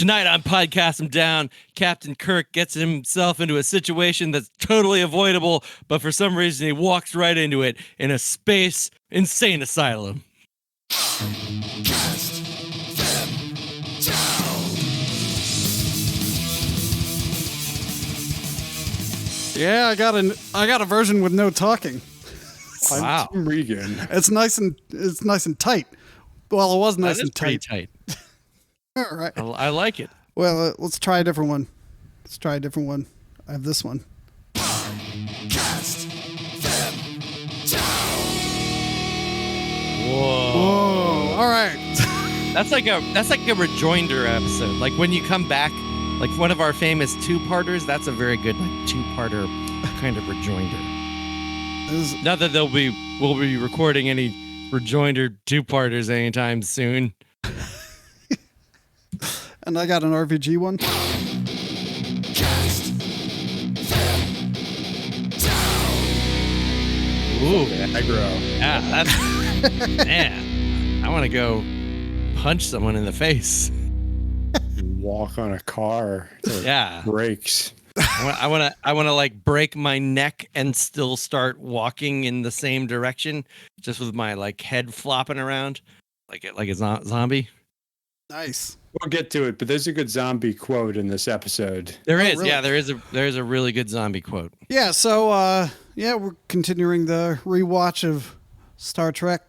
Tonight on Podcast Him Down, Captain Kirk gets himself into a situation that's totally avoidable, but for some reason he walks right into it in a space insane asylum. Cast them down. Yeah, I got a version with no talking. Wow. I'm Regan. It's nice and tight. Well, it was nice That is and pretty tight. tight. All right. I like it. Well, let's try a different one. I have this one. Cast them down. Whoa. All right. That's like a rejoinder episode. Like when you come back, like one of our famous two-parters, that's a very good like two-parter kind of rejoinder. Not that we'll be recording any rejoinder two-parters anytime soon. And I got an RPG one. Cast them down. Ooh, Aggro. yeah, that's man. I want to go punch someone in the face. Walk on a car. Yeah, Brakes. I want to like break my neck and still start walking in the same direction, just with my like head flopping around, like a zombie. Nice. We'll get to it, but there's a good zombie quote in this episode. There is, really? yeah, there is a really good zombie quote. Yeah. So, we're continuing the rewatch of Star Trek,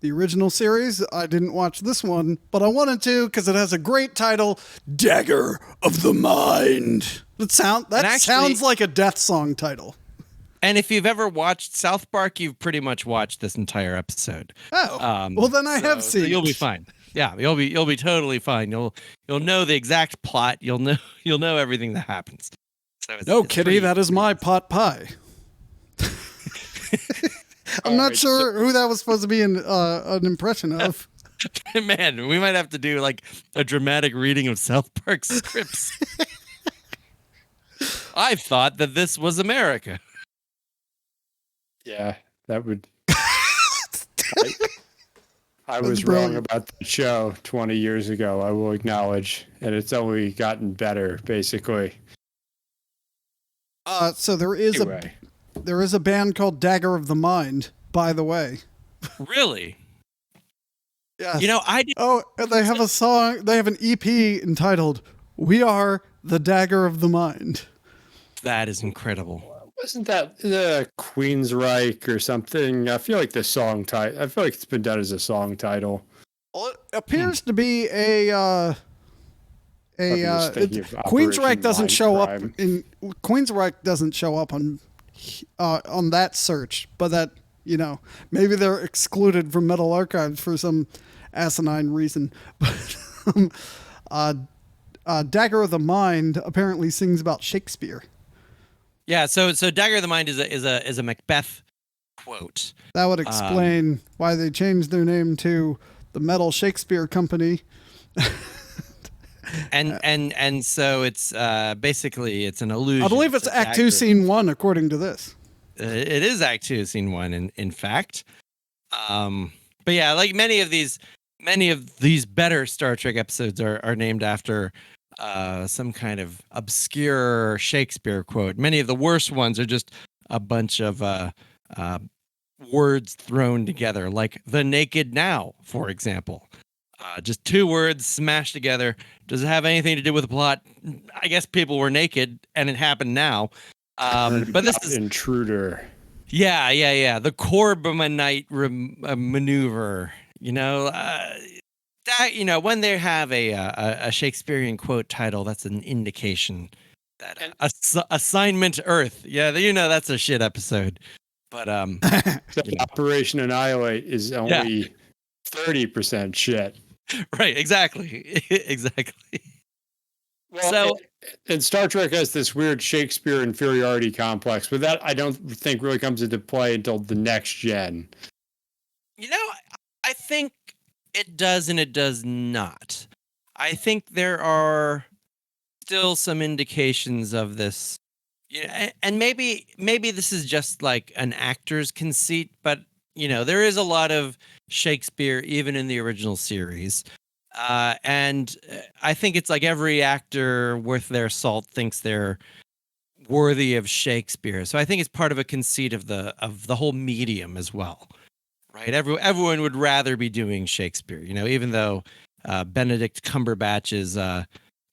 the original series. I didn't watch this one, but I wanted to because it has a great title, "Dagger of the Mind." Sounds like a death song title. And if you've ever watched South Park, you've pretty much watched this entire episode. Oh, well then I have seen. So you'll it. be fine. Yeah, you'll be totally fine. You'll know the exact plot. You'll know everything that happens. So No, Kitty, that is my pot pie. I'm not sure who that was supposed to be an impression of. Man, we might have to do like a dramatic reading of South Park scripts. I thought that this was America. Yeah, that would. I was brilliant. wrong about the show 20 years ago, I will acknowledge. And it's only gotten better, basically. So there is Anyway. there is a band called Dagger of the Mind, by the way. Really? Yes. You know, I did. Oh, and they have a song. They have an EP entitled "We Are the Dagger of the Mind." That is incredible. Wasn't that Queensryche or something? I feel like the song title. I feel like it's been done as a song title. Well, it appears to be a just thinking of Queensryche Operation doesn't show up Mindcrime. in Queensryche doesn't show up on that search, but that maybe they're excluded from Metal Archives for some asinine reason. But Dagger of the Mind apparently sings about Shakespeare. Yeah, so Dagger of the Mind is a Macbeth quote. That would explain why they changed their name to the Metal Shakespeare Company. And so it's basically it's an allusion. I believe it's to Act 2, Dagger. Scene 1, according to this. It is Act 2, Scene 1, in fact. But yeah, like many of these better Star Trek episodes are named after some kind of obscure Shakespeare quote. Many of the worst ones are just a bunch of words thrown together, like "the naked now," for example. Just two words smashed together. Does it have anything to do with the plot? I guess people were naked, and it happened now. But this is Intruder. yeah. The Corbomite maneuver. That when they have a Shakespearean quote title, that's an indication that Assignment Earth. Yeah, that's a shit episode. But Operation Annihilate is only 30% shit. Right, exactly. Exactly. Well, So and Star Trek has this weird Shakespeare inferiority complex, but that I don't think really comes into play until the next gen. I think it does and it does not. I think there are still some indications of this. And maybe this is just like an actor's conceit, but there is a lot of Shakespeare even in the original series. And I think it's like every actor worth their salt thinks they're worthy of Shakespeare. So I think it's part of a conceit of the whole medium as well, right? Everyone would rather be doing Shakespeare, even though Benedict Cumberbatch is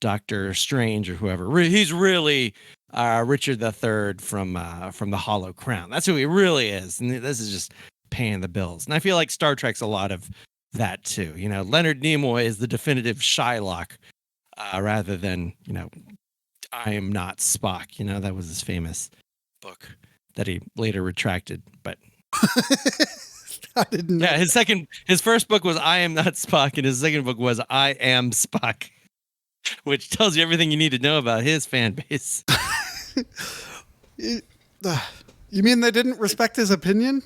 Doctor Strange or whoever. He's really Richard III from the Hollow Crown. That's who he really is, and this is just paying the bills. And I feel like Star Trek's a lot of that too. Leonard Nimoy is the definitive Shylock, rather than I am not Spock. That was his famous book that he later retracted. But I didn't know. Yeah, his first book was I Am Not Spock, and his second book was I Am Spock, which tells you everything you need to know about his fan base. You mean they didn't respect his opinion?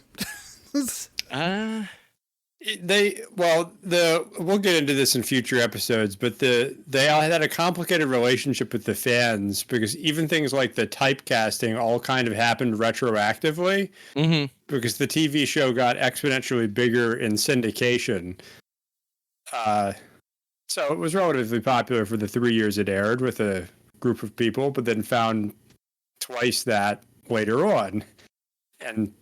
We'll get into this in future episodes, but they all had a complicated relationship with the fans, because even things like the typecasting all kind of happened retroactively, because the TV show got exponentially bigger in syndication. So it was relatively popular for the 3 years it aired with a group of people, but then found twice that later on. And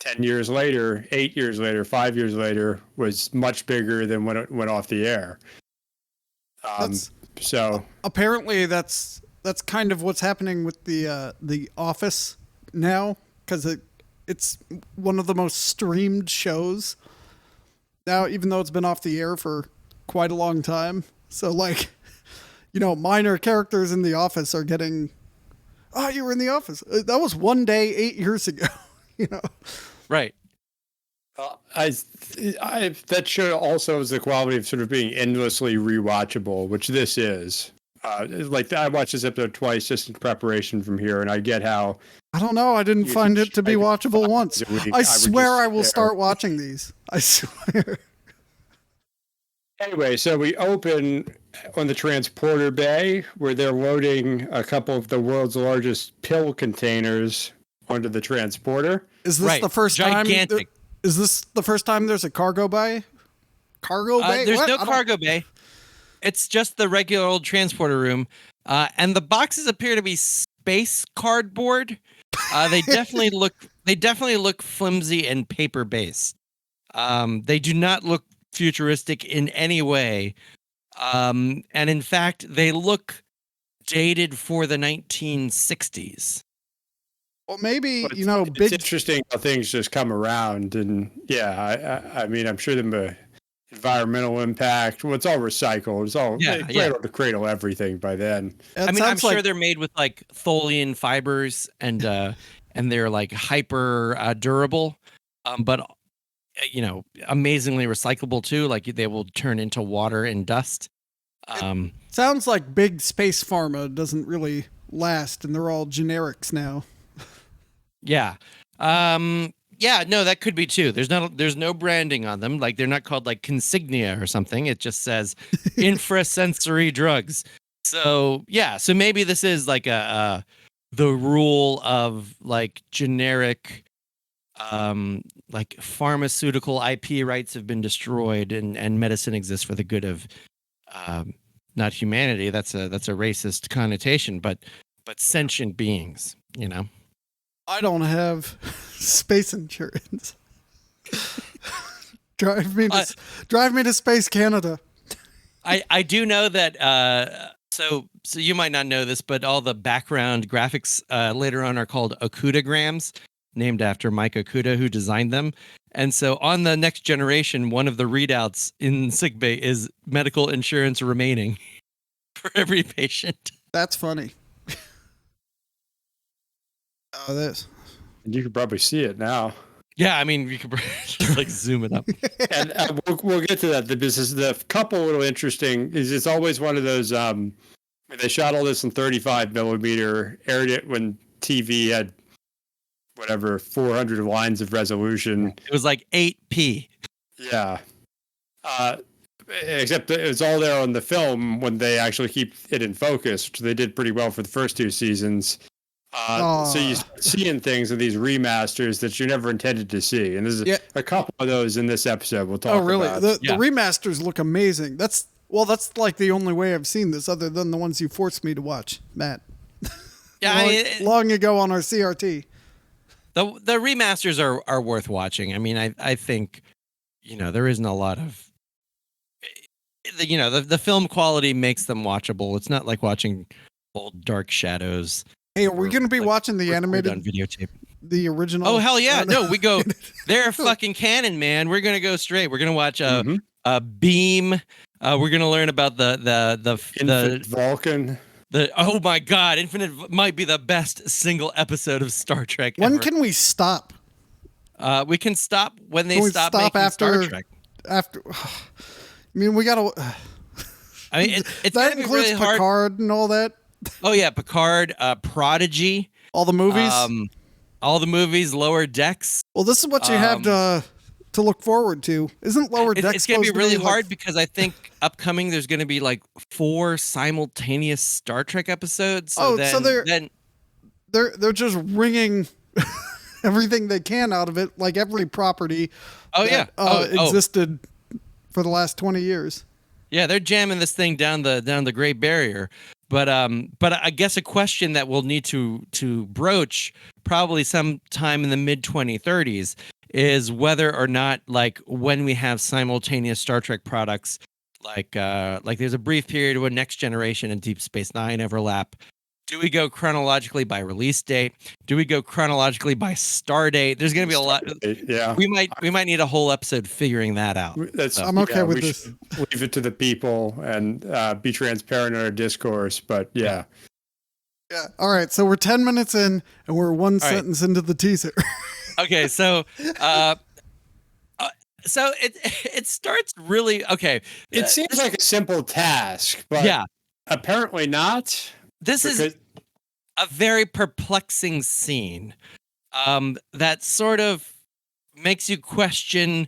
10 years later, 8 years later, 5 years later was much bigger than when it went off the air. So apparently that's kind of what's happening with the Office now, because it's one of the most streamed shows now, even though it's been off the air for quite a long time. So minor characters in The Office are getting, oh, you were in The Office. That was one day 8 years ago. Right. That show also is the quality of sort of being endlessly rewatchable, which this is. I watched this episode twice just in preparation from here, and I get how. I don't know. I didn't find it to be watchable once. I swear I will start watching these. I swear. Anyway, so we open on the transporter bay where they're loading a couple of the world's largest pill containers onto the transporter. Is this the first time? Is this the first time there's a cargo bay? Cargo bay? There's no cargo bay. It's just the regular old transporter room, and the boxes appear to be space cardboard. They definitely look flimsy and paper based. They do not look futuristic in any way, and in fact, they look dated for the 1960s. Well, maybe, it's interesting how things just come around. And I mean, I'm sure the environmental impact, it's all recycled. It's all cradle to cradle everything by then. I'm sure they're made with like Tholian fibers and they're like hyper durable, but amazingly recyclable too. Like they will turn into water and dust. Sounds like big space pharma doesn't really last, and they're all generics now. Yeah. No, that could be too. There's no branding on them. Like they're not called like consignia or something. It just says infrasensory drugs. So maybe this is like the rule of like generic, like pharmaceutical IP rights have been destroyed and medicine exists for the good of, not humanity. That's a racist connotation, but sentient beings, I don't have space insurance. Drive me to Space Canada. I do know that. So you might not know this, but all the background graphics later on are called Okudagrams, named after Mike Okuda, who designed them. And so on the Next Generation, one of the readouts in sickbay is medical insurance remaining for every patient. That's funny. This. And you could probably see it now. Yeah, I mean, you could just like zoom it up. And we'll get to that. The couple little interesting is it's always one of those. They shot all this in 35 millimeter, aired it when TV had 400 lines of resolution. It was like 8p. Yeah. Except it's all there on the film when they actually keep it in focus, which they did pretty well for the first two seasons. So you start seeing things in these remasters that you never intended to see, and there's a couple of those in this episode. We'll talk. Oh, really? About. The remasters look amazing. That's Well, that's like the only way I've seen this, other than the ones you forced me to watch, Matt. Yeah, long ago on our CRT. the remasters are worth watching. I mean, I think, there isn't a lot of, the film quality makes them watchable. It's not like watching old Dark Shadows. Hey, are we going to be watching the animated on videotape? The original? Oh hell yeah! No, we go. They're fucking canon, man. We're gonna go straight. We're gonna watch a Beam. We're gonna learn about the Infant Vulcan. Oh my god, Infinite might be the best single episode of Star Trek When ever. can we stop? We can stop when they stop making after Star Trek. After, I mean, we gotta. I mean, it's that gonna includes be really Picard hard. and all that. Oh yeah, Picard, Prodigy, all the movies. All the movies, Lower Decks. Well, this is what you have to look forward to. Isn't Lower Decks? It's going to be really hard because I think upcoming there's going to be like 4 simultaneous Star Trek episodes. So so they're just wringing everything they can out of it, like every property. Existed for the last 20 years. Yeah, they're jamming this thing down the Great Barrier. But I guess a question that we'll need to broach probably sometime in the mid 2030s is whether or not, like, when we have simultaneous Star Trek products, like there's a brief period when Next Generation and Deep Space Nine overlap. Do we go chronologically by release date? Do we go chronologically by star date? There's going to be a lot. Yeah, we might need a whole episode figuring that out. I'm okay with this. Leave it to the people and be transparent in our discourse. But yeah. Yeah. All right. So we're 10 minutes in, and we're one sentence into the teaser. Okay. So it starts really okay. It seems like a simple task, but apparently not. This is a very perplexing scene that sort of makes you question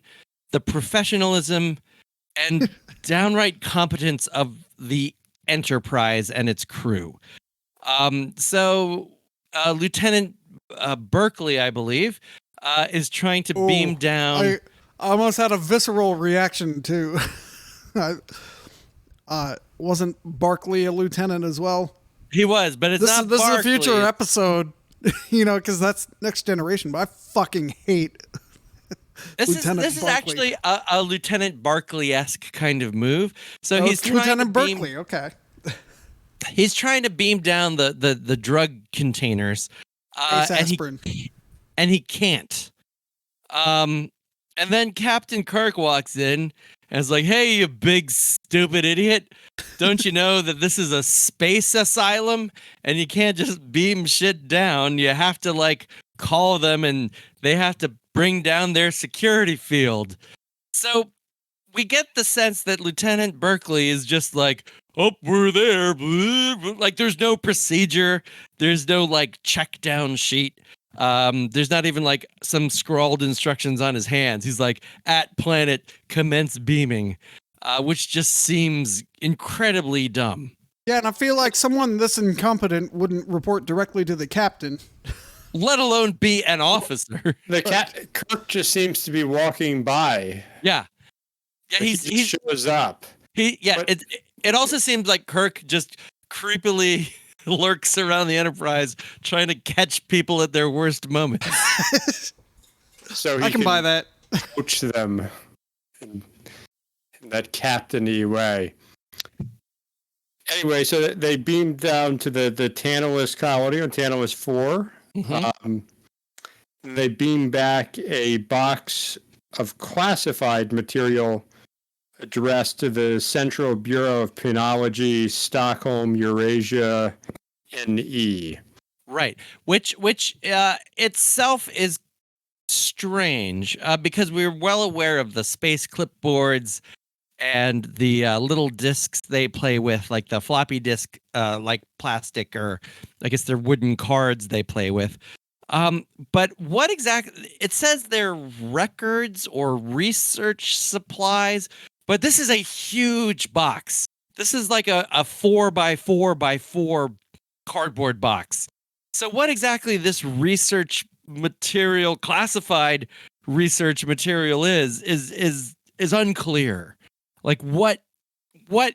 the professionalism and downright competence of the Enterprise and its crew. So Lieutenant Berkeley, I believe, is trying to beam down. I almost had a visceral reaction to. Wasn't Barkley a lieutenant as well? He was, but it's not This Barkley. is a future episode, because that's Next Generation. But I fucking hate This is actually a Lieutenant Barkley-esque kind of move. So he's trying Lieutenant to beam, Berkeley. Okay. He's trying to beam down the drug containers, and he can't. And then Captain Kirk walks in and is like, "Hey, you big stupid idiot! Don't you know that this is a space asylum and you can't just beam shit down? You have to like call them and they have to bring down their security field." So we get the sense that Lieutenant Berkeley is just like, "Oh, we're there." Like there's no procedure. There's no like check down sheet. There's not even like some scrawled instructions on his hands. He's like, "At planet, commence beaming," which just seems incredibly dumb. Yeah, and I feel like someone this incompetent wouldn't report directly to the captain, let alone be an officer. Kirk just seems to be walking by. Yeah, he shows up. It also seems like Kirk just creepily lurks around the Enterprise trying to catch people at their worst moments. So I can buy that. Coach them in that captain-y way. Anyway, so they beamed down to the Tantalus colony on Tantalus 4. Mm-hmm. They beamed back a box of classified material addressed to the Central Bureau of Penology, Stockholm, Eurasia, NE. Right, which itself is strange because we're well aware of the space clipboards and the little discs they play with, like the floppy disk, like plastic, or I guess they're wooden cards they play with. But what exactly? It says they're records or research supplies, but this is a huge box. This is like a 4x4x4 cardboard box. So what exactly this research material, classified research material is unclear. Like what what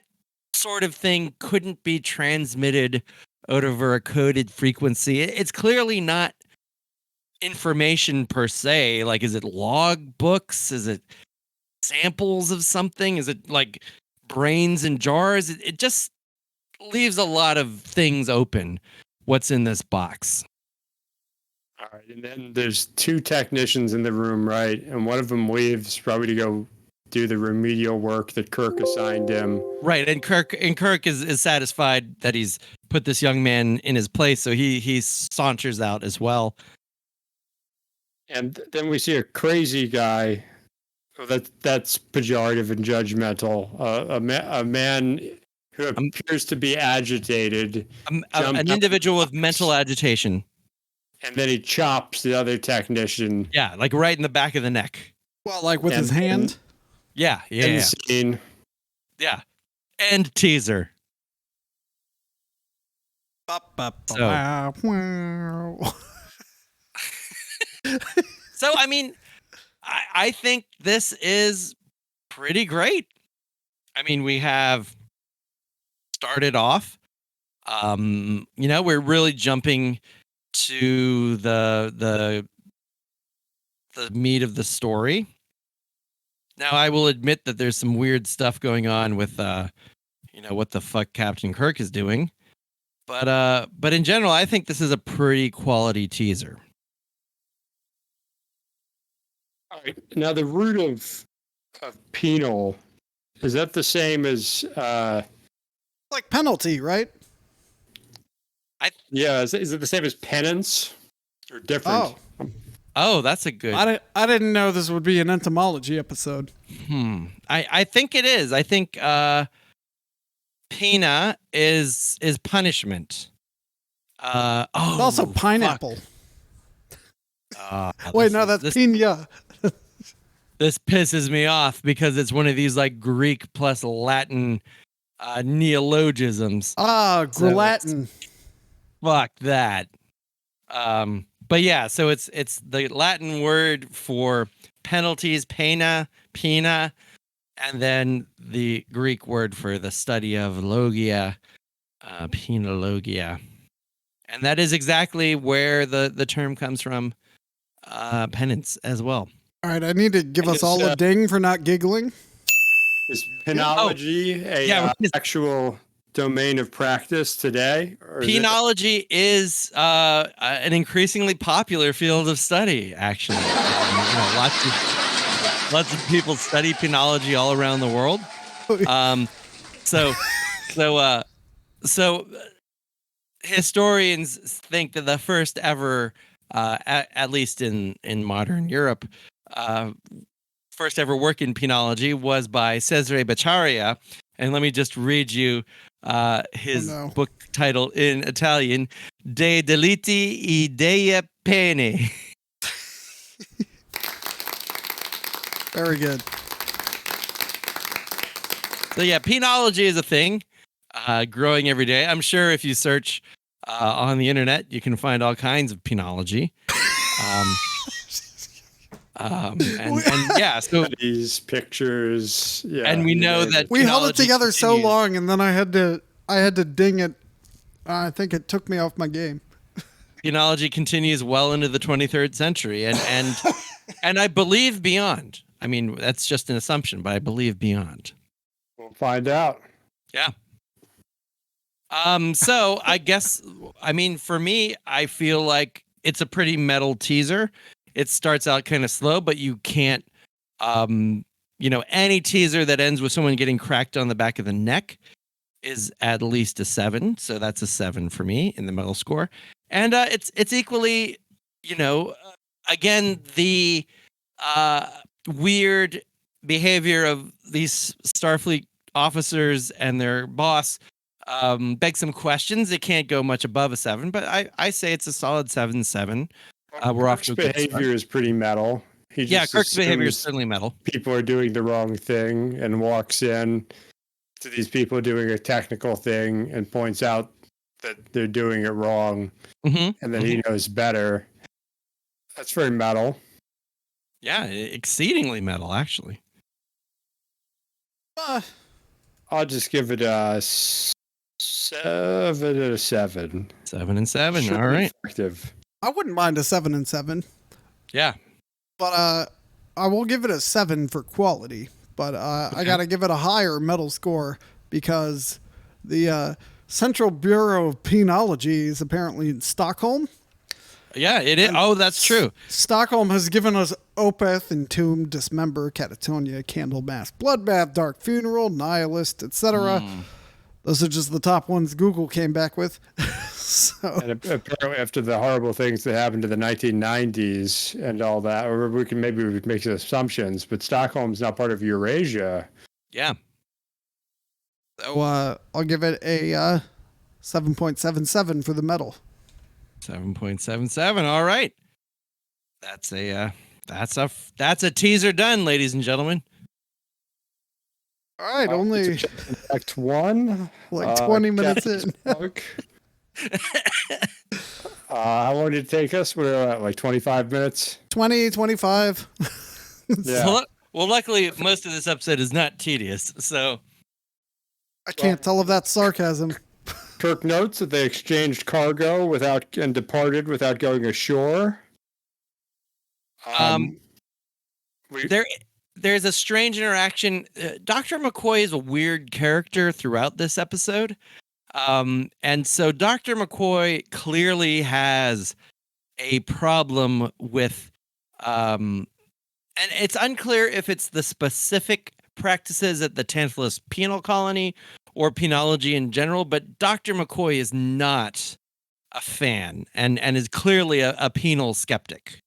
sort of thing couldn't be transmitted over a coded frequency? It's clearly not information per se. Like, is it log books? Is it samples of something? Is it like brains in jars? It just leaves a lot of things open. What's in this box? All right, and then there's two technicians in the room, right? And one of them leaves probably to go do the remedial work that Kirk assigned him. Right, and Kirk is satisfied that he's put this young man in his place, so he saunters out as well. And then we see a crazy guy. That's pejorative and judgmental. A man who appears to be agitated. An individual with mental agitation. And then he chops the other technician. Yeah, like right in the back of the neck. Well, like with his hand? Yeah. End scene. Yeah. End teaser. So, so I mean, I think this is pretty great. I mean, we have started off, we're really jumping to the meat of the story. Now, I will admit that there's some weird stuff going on with, what the fuck Captain Kirk is doing. But in general, I think this is a pretty quality teaser. All right. Now, the root of penal, is that the same as... like penalty, right? Is it the same as penance or different? Oh, that's a good... I didn't know this would be an entomology episode. I think it is. I think pena is punishment. It's also pineapple. Wait, no, that's pina. This pisses me off because it's one of these like Greek plus Latin neologisms. Gelatin. Fuck that. But yeah, so it's the Latin word for penalties, pena, and then the Greek word for the study of logia, penologia. And that is exactly where the term comes from, penance as well. All right, I need to give us all a ding for not giggling. Is penology actual domain of practice today? Penology is an increasingly popular field of study, actually. Lots of people study penology all around the world. So historians think that the first ever, at least in modern Europe, first ever work in penology was by Cesare Beccaria. And let me just read you his book title in Italian, De Deliti e Dei Pene. Very good. So yeah, penology is a thing, growing every day. I'm sure if you search on the internet, you can find all kinds of penology. So these pictures, and we know that we held it together so long, and then I had to ding it. I think it took me off my game. Penology continues well into the 23rd century, and I believe beyond. I mean, that's just an assumption, but I believe beyond. We'll find out. Yeah. So I guess, I mean, for me, I feel like it's a pretty metal teaser. It starts out kind of slow, but you can't, any teaser that ends with someone getting cracked on the back of the neck is at least a 7. So that's a 7 for me in the metal score. And it's equally, again, the weird behavior of these Starfleet officers and their boss begs some questions. It can't go much above a 7, but I say it's a solid 7-7. We're off to a good behavior start. Is pretty metal. Kirk's behavior is certainly metal. People are doing the wrong thing and walks in to these people doing a technical thing and points out that they're doing it wrong, and then he knows better. That's very metal. Yeah, exceedingly metal, actually. I'll just give it a 7 out of 7. 7 and 7. Short All and right. effective. I wouldn't mind a 7 and 7, Yeah. but I will give it a 7 for quality. But I got to give it a higher metal score because the Central Bureau of Penology is apparently in Stockholm. Yeah, it is. Oh, that's true. Stockholm has given us Opeth, Entomb, Dismember, Catatonia, Candlemass, Bloodbath, Dark Funeral, Nihilist, etc. Those are just the top ones Google came back with. So And apparently, after the horrible things that happened to the 1990s and all that, or we can make assumptions, but Stockholm's not part of Eurasia. Yeah. I'll give it a 7.77 for the metal. 7.77. All right. That's a teaser done, ladies and gentlemen. All right, only Act 1. like 20 minutes in. How long did it take us? We're at like 25 minutes. 20, 25. Yeah. Well, luckily, most of this episode is not tedious. So, I can't tell if that's sarcasm. Kirk notes that they exchanged cargo and departed without going ashore. there's a strange interaction. Dr. McCoy is a weird character throughout this episode. And so Dr. McCoy clearly has a problem with, and it's unclear if it's the specific practices at the Tantalus Penal Colony or penology in general, but Dr. McCoy is not a fan and is clearly a penal skeptic.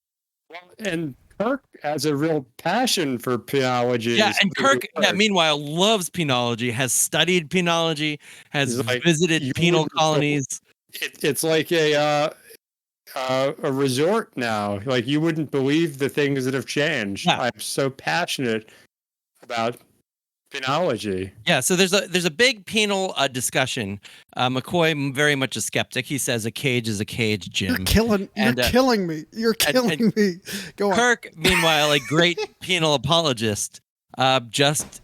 Well, and Kirk has a real passion for penology. Yeah, and Kirk, meanwhile, loves penology, has studied penology, has visited penal colonies. It's like a resort now. Like, you wouldn't believe the things that have changed. Yeah. I'm so passionate about penology. Yeah, so there's a big penal discussion. McCoy very much a skeptic. He says a cage is a cage, Jim. You're killing me. You're killing me. Go on. Kirk, meanwhile, a great penal apologist, just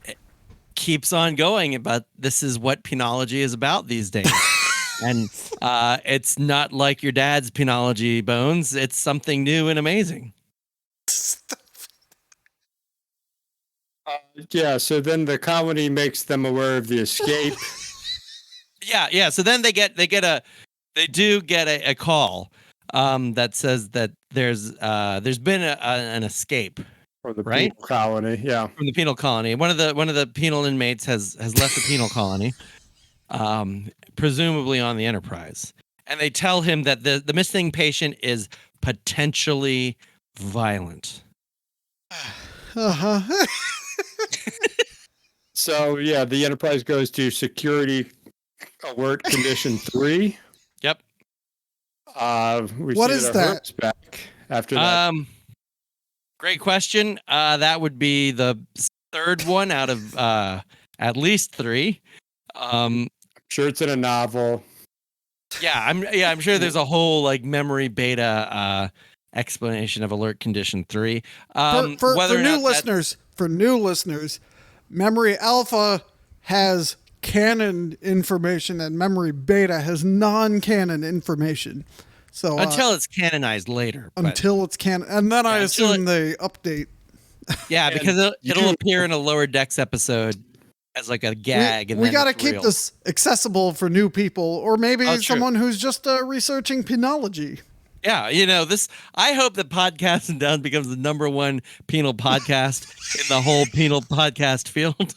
keeps on going about this is what penology is about these days. And it's not like your dad's penology, Bones. It's something new and amazing. Yeah, so then the colony makes them aware of the escape. Yeah. So then they do get a call that says that there's been an escape Or the right? penal colony, yeah. From the penal colony. One of the penal inmates has left the penal colony, presumably on the Enterprise, and they tell him that the missing patient is potentially violent. Uh-huh. So yeah, the Enterprise goes to security alert condition 3. Yep. What is that? Back after that. Great question. That would be the third one out of at least 3. Sure, it's in a novel. Yeah, I'm sure there's a whole like memory beta explanation of alert condition 3. For new listeners, Memory Alpha has canon information and Memory Beta has non-canon information. So until it's canonized later. Until it's canon, and then I assume they update. Yeah, because it'll appear in a Lower Decks episode as like a gag. We got to keep this accessible for new people, or maybe someone who's just researching penology. Yeah, this. I hope that Podcast and Down becomes the #1 penal podcast in the whole penal podcast field.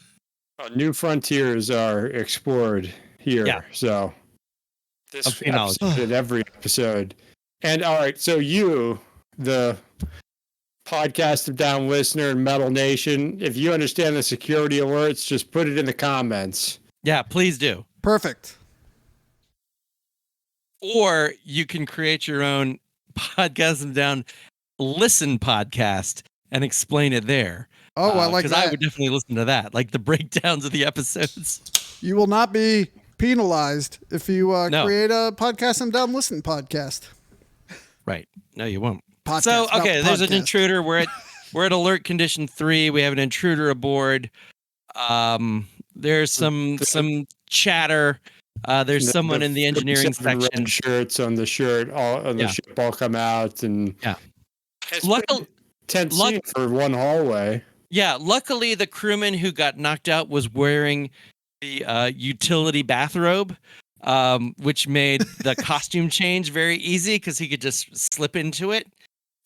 New frontiers are explored here. Yeah. So this episode and every episode. And all right, so you, the Podcast of Down listener and Metal Nation, if you understand the security alerts, just put it in the comments. Yeah, please do. Perfect. Or you can create your own Podcast and Down listen podcast and explain it there. Oh, I like that. Because I would definitely listen to that, like the breakdowns of the episodes. You will not be penalized if you create a Podcast and Down listen podcast. Right. No, you won't. Podcast, so, okay, there's an intruder. We're at alert condition 3. We have an intruder aboard. There's some chatter. There's someone in the engineering 37 section. red shirts on the shirt, all on the Yeah. ship, all come out, and Yeah. it's Luckily, tense scene for one hallway. yeah. Luckily, the crewman who got knocked out was wearing the utility bathrobe, which made the costume change very easy because he could just slip into it.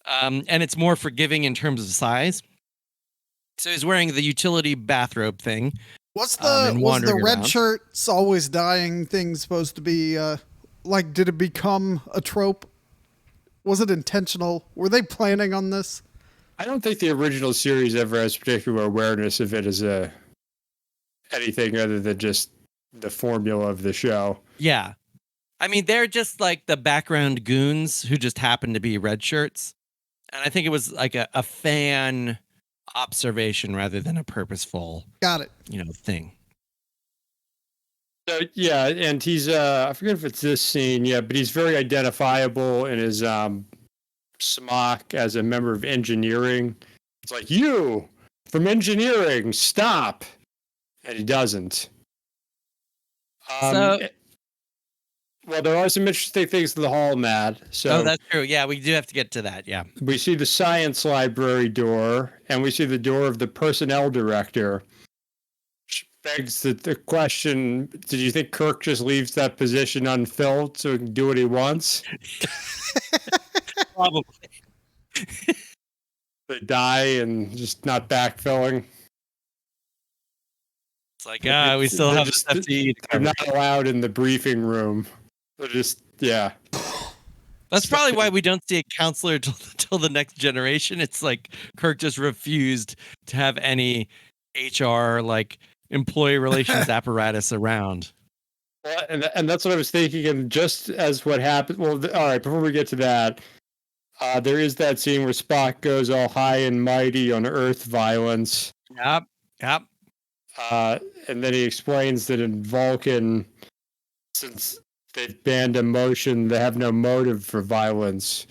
And it's more forgiving in terms of size. So he's wearing the utility bathrobe thing. Was and the wandering red around. shirts always dying thing supposed to be like? Did it become a trope? Was it intentional? Were they planning on this? I don't think the original series ever has particular awareness of it as anything other than just the formula of the show. Yeah. I mean, they're just like the background goons who just happen to be red shirts. And I think it was like a fan observation rather than a purposeful, Got it. thing. So yeah, and he's I forget if it's this scene, but he's very identifiable in his smock as a member of engineering. It's like, you from engineering, stop. And he doesn't. Well, there are some interesting things in the hall, Matt. So that's true. Yeah, we do have to get to that. Yeah. we see the science library door, and we see the door of the personnel director. Which begs the question, did you think Kirk just leaves that position unfilled so he can do what he wants? Probably. They die and just not backfilling. It's like, we still have stuff to eat. They're not allowed in the briefing room. They're just, yeah. That's probably why we don't see a counselor till the next generation. It's like Kirk just refused to have any HR, like employee relations apparatus around. Well, and that's what I was thinking. And just as what happened, well, all right, before we get to that, there is that scene where Spock goes all high and mighty on Earth violence. Yep. And then he explains that in Vulcan, since they've banned emotion, they have no motive for violence.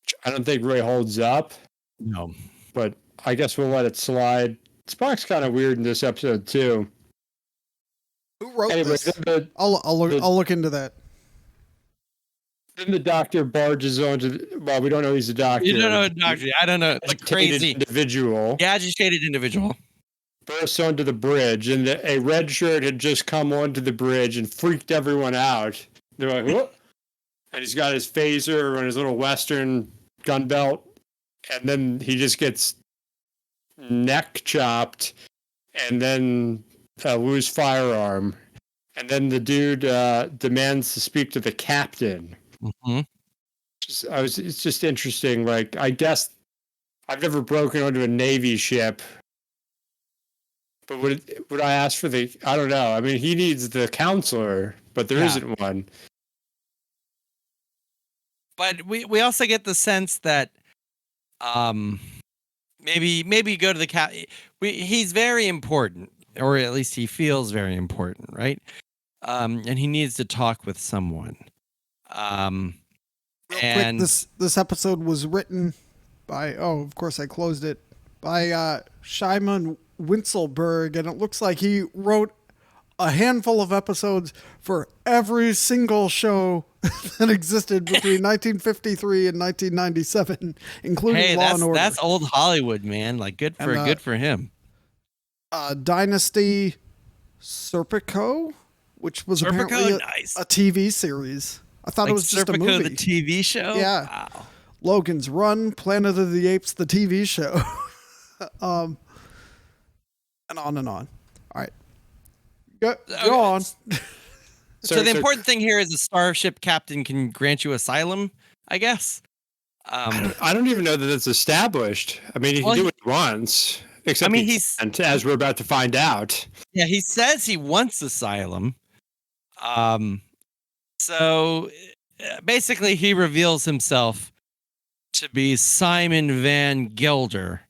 Which I don't think really holds up. No. But I guess we'll let it slide. Spock's kind of weird in this episode, too. Who wrote Anyway, this? then I'll look into that. Then the doctor barges onto. Well, we don't know he's a doctor. You don't know a doctor. I don't know. It's like crazy individual. Yeah, agitated individual. Bursts onto the bridge, and a red shirt had just come onto the bridge and freaked everyone out. They're like, "Whoa!" And he's got his phaser and his little Western gun belt, and then he just gets neck chopped, and then lose firearm, and then the dude demands to speak to the captain. Mm-hmm. It's just interesting. Like, I guess I've never broken onto a Navy ship. But would I ask for the? I don't know. I mean, he needs the counselor, but there isn't one. But we also get the sense that maybe go to the cap. He's very important, or at least he feels very important, right? And he needs to talk with someone. Real quick, this episode was written by of course I closed it, by Shimon Winselberg, and it looks like he wrote a handful of episodes for every single show that existed between 1953 and 1997, including Law and Order. That's old Hollywood, man. Like good for him. Dynasty Serpico, which was apparently a TV series. I thought it was just a movie. The TV show? Yeah. Wow. Logan's Run, Planet of the Apes, the TV show. And on and on. All right. Go on. So the important thing here is the starship captain can grant you asylum, I guess. I don't even know that it's established. I mean, he can do what he wants. Except as we're about to find out. Yeah, he says he wants asylum. So basically he reveals himself to be Simon Van Gelder,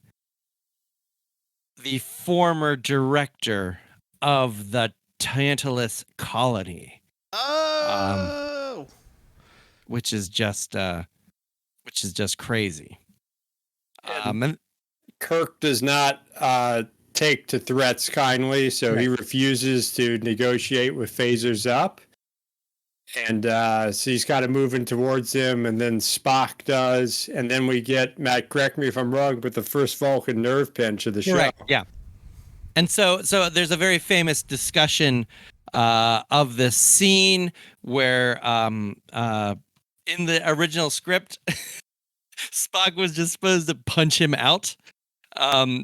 the former director of the Tantalus colony. Oh, which is just crazy. And Kirk does not take to threats kindly, so he refuses to negotiate with phasers up. And so he's kind of moving towards him, and then Spock does. And then we get, Matt, correct me if I'm wrong, but the first Vulcan nerve pinch of the show. Correct. Yeah. And so there's a very famous discussion of this scene where in the original script, Spock was just supposed to punch him out.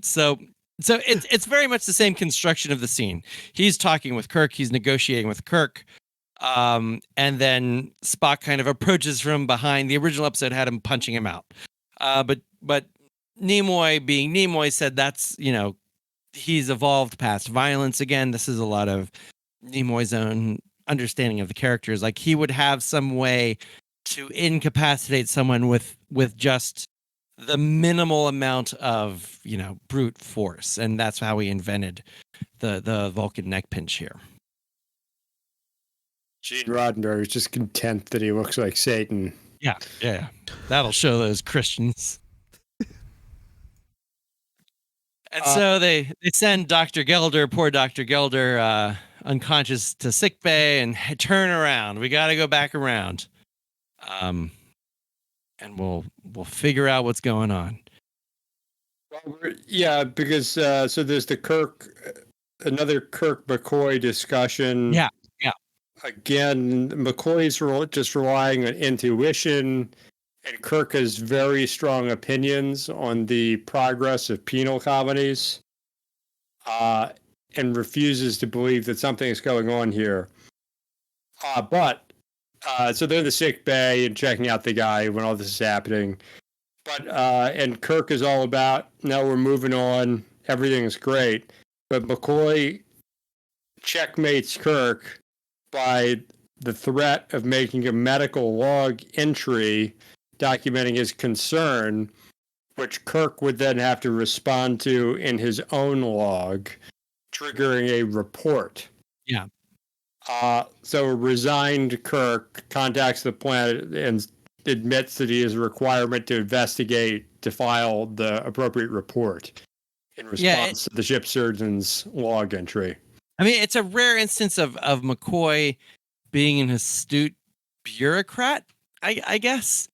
So it's very much the same construction of the scene. He's talking with Kirk. He's negotiating with Kirk. And then Spock kind of approaches from behind. The original episode had him punching him out. But Nimoy, being Nimoy, said that's, he's evolved past violence again. This is a lot of Nimoy's own understanding of the characters. Like, he would have some way to incapacitate someone with just the minimal amount of, brute force. And that's how he invented the Vulcan neck pinch here. Gene Roddenberry is just content that he looks like Satan. Yeah. That'll show those Christians. And so they send Dr. Gelder, poor Dr. Gelder, unconscious to sickbay, and turn around. We got to go back around. And we'll figure out what's going on. Yeah, because so there's the another Kirk McCoy discussion. Yeah. Again, McCoy's just relying on intuition, and Kirk has very strong opinions on the progress of penal colonies, and refuses to believe that something is going on here. So they're in the sick bay and checking out the guy when all this is happening. And Kirk is all about, no, we're moving on. Everything's great. But McCoy checkmates Kirk by the threat of making a medical log entry documenting his concern, which Kirk would then have to respond to in his own log, triggering a report. Yeah. So a resigned Kirk contacts the planet and admits that he has a requirement to investigate, to file the appropriate report in response to the ship surgeon's log entry. I mean, it's a rare instance of McCoy being an astute bureaucrat, I guess.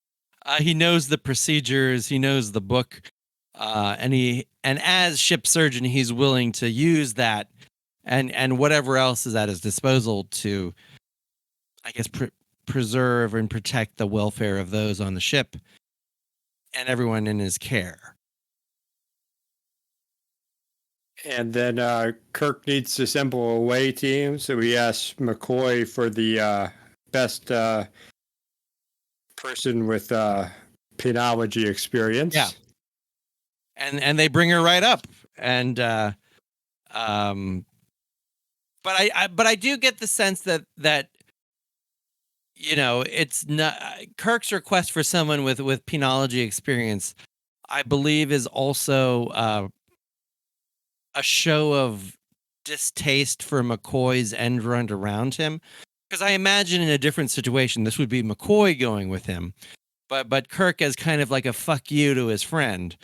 He knows the procedures, he knows the book, and as ship surgeon, he's willing to use that and whatever else is at his disposal to, I guess, preserve and protect the welfare of those on the ship and everyone in his care. And then Kirk needs to assemble a away team, so he asks McCoy for the best person with penology experience. Yeah. And they bring her right up. And but I do get the sense that it's not Kirk's request for someone with penology experience, I believe, is also a show of distaste for McCoy's end run around him. Because I imagine in a different situation, this would be McCoy going with him. But Kirk, as kind of like a fuck you to his friend,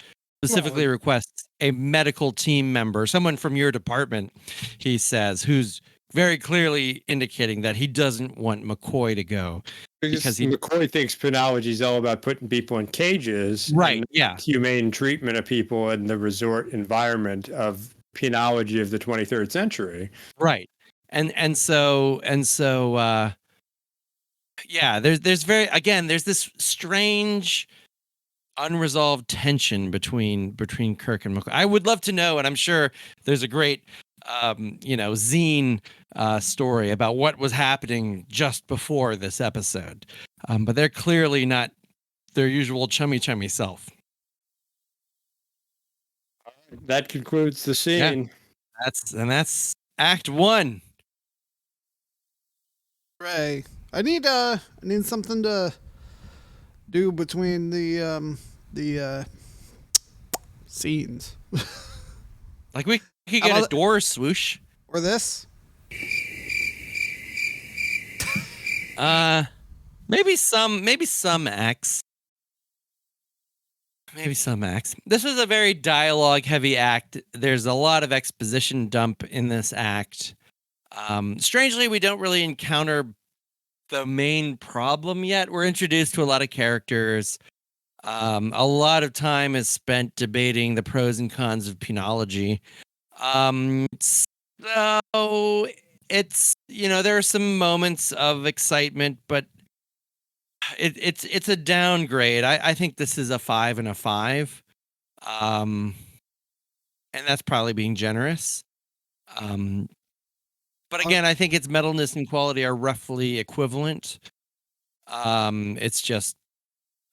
specifically requests a medical team member, someone from your department, he says, who's very clearly indicating that he doesn't want McCoy to go. Because McCoy thinks penology is all about putting people in cages. Right, and yeah. Humane treatment of people in the resort environment of penology of the 23rd century. Right. And so there's this strange unresolved tension between Kirk and McCoy. I would love to know, and I'm sure there's a great zine story about what was happening just before this episode. But they're clearly not their usual chummy self. That concludes the scene. Yeah, that's Act 1. Ray, I need something to do between the scenes. Like we could get a door swoosh. Or this? Maybe some X. Maybe some acts. This was a very dialogue-heavy act. There's a lot of exposition dump in this act. Strangely, we don't really encounter the main problem yet. We're introduced to a lot of characters. A lot of time is spent debating the pros and cons of penology. So it's, there are some moments of excitement, but it's a downgrade. I think this is a 5 and a 5. And that's probably being generous. But again, I think its metalness and quality are roughly equivalent. It's just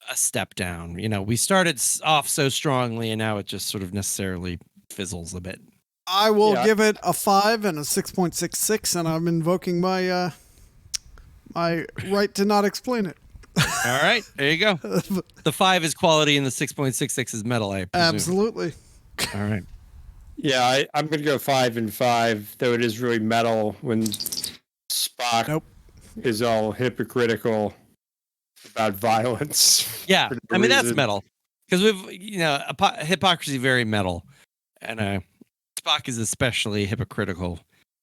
a step down. We started off so strongly, and now it just sort of necessarily fizzles a bit. I will give it a 5 and a 6.66, and I'm invoking my my right to not explain it. All right, there you go. The 5 is quality, and the 6.66 is metal. I presume. Absolutely. All right. Yeah, I'm going to go 5 and 5, though it is really metal when Spock is all hypocritical about violence. Yeah, I mean, that's metal. Because hypocrisy very metal. And Spock is especially hypocritical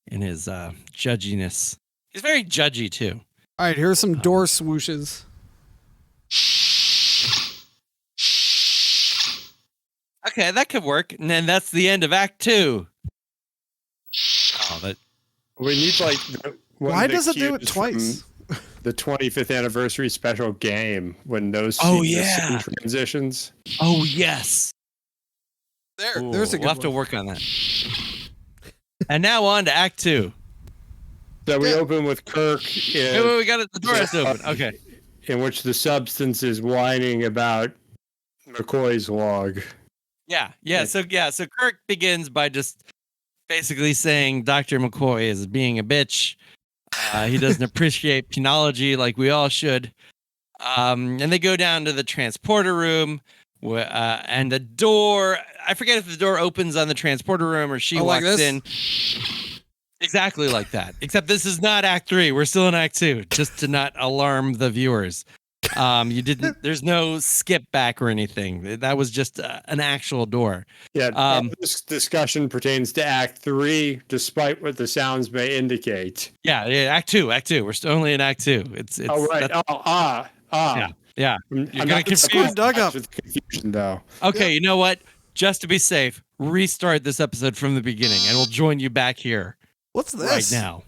in his judginess. He's very judgy, too. All right, here's some door swooshes. Okay, that could work. And then that's the end of Act 2. Oh, that. We need, like... Why does it do it twice? The 25th anniversary special game when those scene transitions. Oh, yes. There's a good We'll have to work on that. And now on to Act 2. So we open with Kirk. We got it. The door has to open. Okay. In which the substance is whining about McCoy's log. Yeah. So Kirk begins by just basically saying Dr. McCoy is being a bitch. He doesn't appreciate penology like we all should. And they go down to the transporter room, and the door. I forget if the door opens on the transporter room or she walks in. Exactly like that. Except this is not Act 3. We're still in Act 2, just to not alarm the viewers. There's no skip back or anything. That was just an actual door. Yeah. This discussion pertains to Act 3, despite what the sounds may indicate. Yeah. Act 2. We're still only in Act 2. It's oh, right. Yeah. You're going to confuse Doug up. With confusion, though. Okay, you know what? Just to be safe, restart this episode from the beginning, and we'll join you back here. What's this? Right now.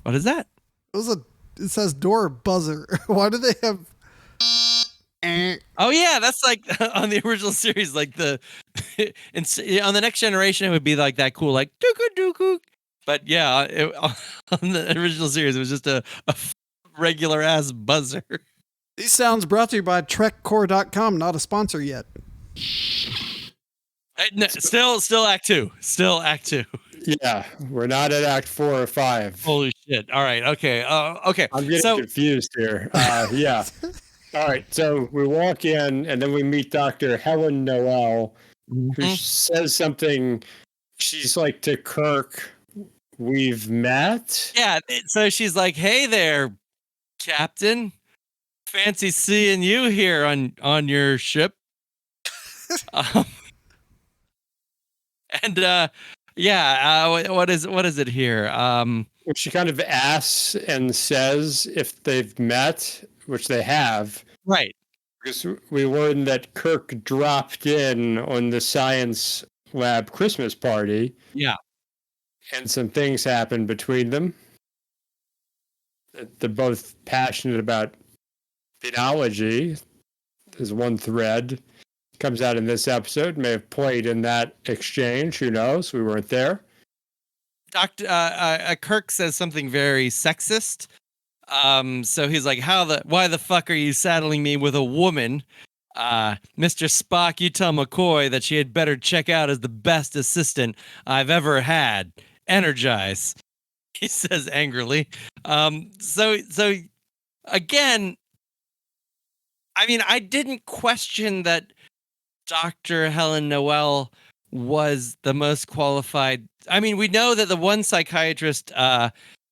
What is that? It says door buzzer. Why do they have... Oh, yeah, that's like on the original series, like on the Next Generation, it would be like that cool, like, dooku. But yeah, on the original series, it was just a regular ass buzzer. These sounds brought to you by TrekCore.com, not a sponsor yet. No, still Act 2. Still Act 2. Yeah, we're not at Act 4 or 5. Holy shit. All right. Okay. Okay. I'm getting confused here. Yeah. All right. So we walk in, and then we meet Dr. Helen Noel, who says something. She's like to Kirk, "We've met." Yeah. So she's like, "Hey there, Captain. Fancy seeing you here on your ship." What is it here? She kind of asks and says if they've met, which they have. Right. Because we learned that Kirk dropped in on the science lab Christmas party. Yeah. And some things happened between them. They're both passionate about penology. There's one thread. Comes out in this episode, may have played in that exchange. Who knows? We weren't there. Kirk says something very sexist. So he's like, why the fuck are you saddling me with a woman? Mr. Spock, you tell McCoy that she had better check out as the best assistant I've ever had. Energize, he says angrily. So again, I mean, I didn't question that Dr. Helen Noel was the most qualified. I mean, we know that the one psychiatrist,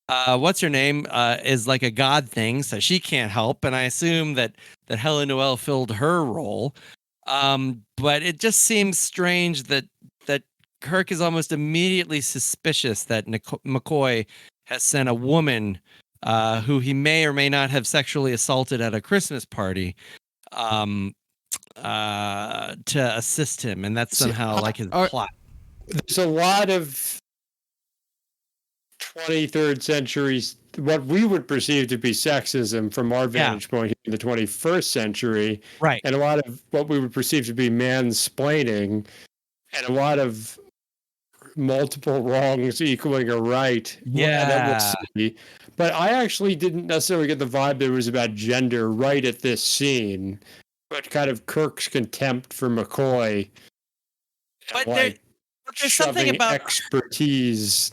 what's her name, is like a god thing, so she can't help. And I assume that Helen Noel filled her role. But it just seems strange that Kirk is almost immediately suspicious that McCoy has sent a woman who he may or may not have sexually assaulted at a Christmas party to assist him, and that's somehow like his plot. There's a lot of 23rd century, what we would perceive to be sexism from our vantage point in the 21st century, right? And a lot of what we would perceive to be mansplaining, and a lot of multiple wrongs equaling a right. Yeah, that we'll see. But I actually didn't necessarily get the vibe that it was about gender right at this scene, but kind of Kirk's contempt for McCoy. But there's something about expertise.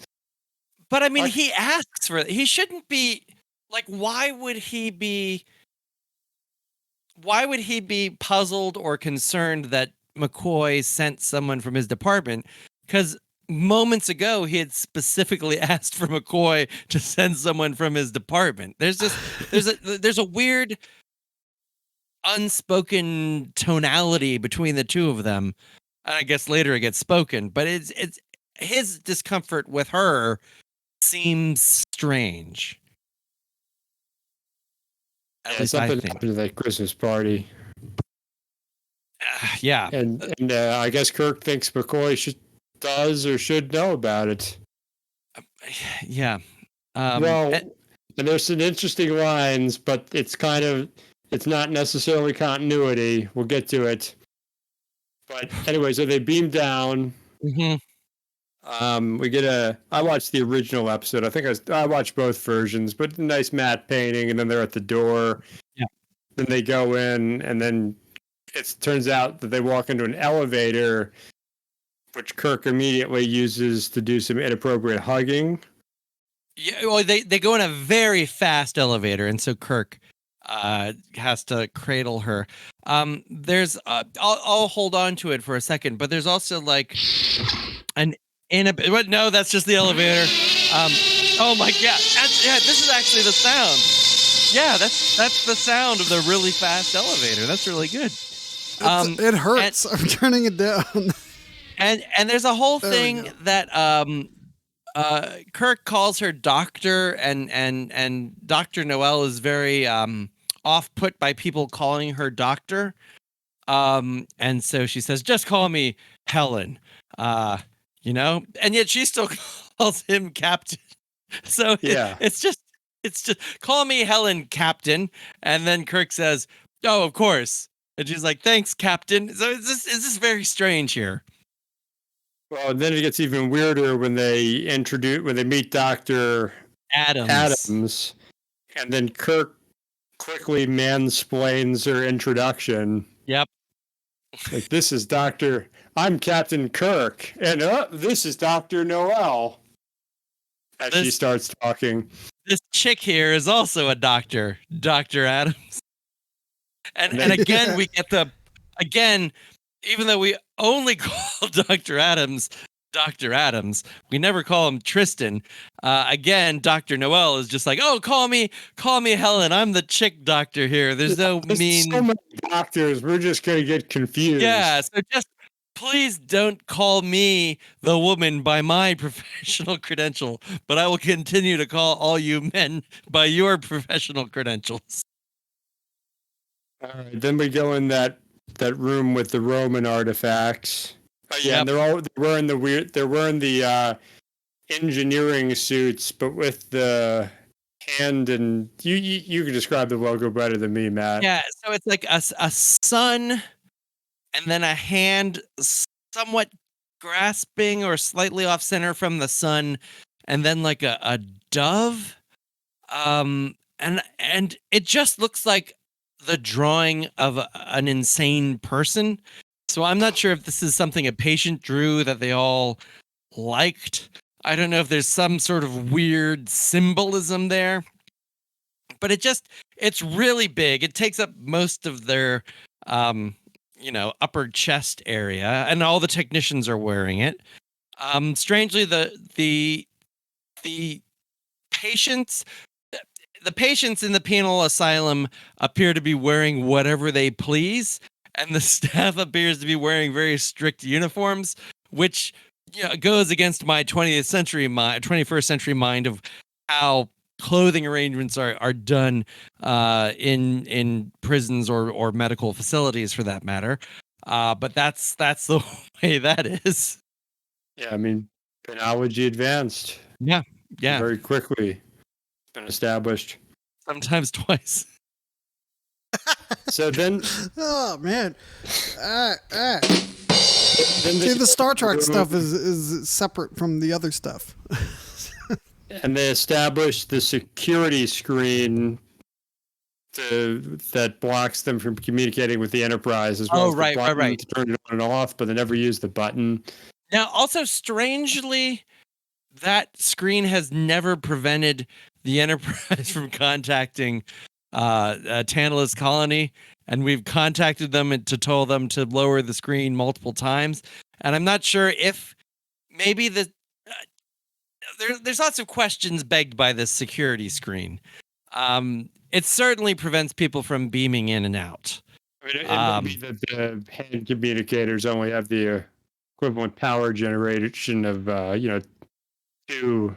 But I mean, he asks for it. He shouldn't be like. Why would he be puzzled or concerned that McCoy sent someone from his department? Because moments ago he had specifically asked for McCoy to send someone from his department. There's a weird unspoken tonality between the two of them. And I guess later it gets spoken, but it's his discomfort with her seems strange. At least something I think. happened to that Christmas party. Yeah, and I guess Kirk thinks McCoy does or should know about it. Yeah. And there's some interesting lines, but it's not necessarily continuity. We'll get to it. But anyway, so they beam down. Mm-hmm. I watched the original episode. I think I watched both versions, but nice matte painting, and then they're at the door. Yeah. Then they go in, and then it turns out that they walk into an elevator, which Kirk immediately uses to do some inappropriate hugging. Yeah, well, they go in a very fast elevator, and so Kirk has to cradle her. There's I'll hold on to it for a second, but there's also like no, that's just the elevator. Oh my god, this is actually the sound. Yeah, that's the sound of the really fast elevator. That's really good. It hurts. I'm turning it down. And there's a whole thing that Kirk calls her doctor, and Dr. Noel is very off put by people calling her doctor. And so she says, "Just call me Helen." And yet she still calls him Captain. So yeah, it's just call me Helen, Captain. And then Kirk says, "Oh, of course." And she's like, "Thanks, Captain." So it's just very strange here. Well, and then it gets even weirder when they meet Dr. Adams, and then Kirk quickly mansplains her introduction. Yep. Like, this is I'm Captain Kirk, and this is Dr. Noel. As she starts talking. This chick here is also a doctor, Dr. Adams. And again, we get even though we only call Dr. Adams, we never call him Tristan. Again, Dr. Noel is just like, "Oh, call me Helen. I'm the chick doctor here." There's so many doctors. We're just going to get confused. Yeah, so just please don't call me the woman by my professional credential, but I will continue to call all you men by your professional credentials. All right, then we go in that room with the Roman artifacts. Yeah, yep. And they're wearing the engineering suits, but with the hand, and you can describe the logo better than me, Matt. Yeah, so it's like a sun, and then a hand somewhat grasping or slightly off center from the sun, and then like a dove, and it just looks like the drawing of an insane person. So I'm not sure if this is something a patient drew that they all liked. I don't know if there's some sort of weird symbolism there, but it's really big. It takes up most of their, upper chest area, and all the technicians are wearing it. Strangely, the patients in the penal asylum appear to be wearing whatever they please. and the staff appears to be wearing very strict uniforms, which goes against my 21st century mind of how clothing arrangements are done in prisons or medical facilities for that matter. But that's the way that is. Yeah, I mean, penology advanced Yeah. very quickly. It's been established. Sometimes twice. So then, Oh man. then See, the Star Trek stuff is separate from the other stuff. and they established the security screen that blocks them from communicating with the Enterprise, as well as the button to turn it on and off, but they never use the button. Now, also strangely, that screen has never prevented the Enterprise from contacting Tantalus Colony, and we've contacted them to tell them to lower the screen multiple times. And I'm not sure if maybe there's lots of questions begged by this security screen. It certainly prevents people from beaming in and out. I mean, it may be that the hand communicators only have the equivalent power generation of, 2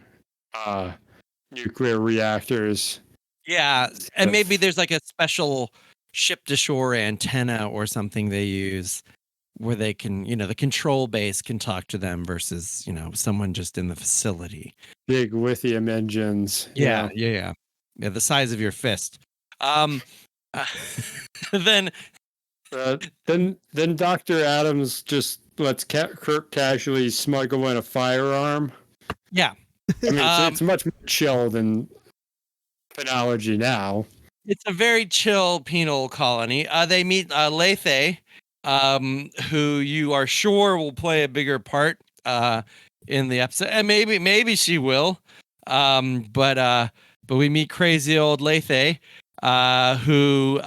nuclear reactors. Yeah, and maybe there's like a special ship-to-shore antenna or something they use where they can, the control base can talk to them versus, someone just in the facility. Big lithium engines. Yeah, the size of your fist. Then Dr. Adams just lets Kirk casually smuggle in a firearm. Yeah. I mean, it's much more chill than penology now. It's a very chill penal colony. They meet Lethe, who you are sure will play a bigger part in the episode, and maybe she will. But we meet crazy old Lethe, who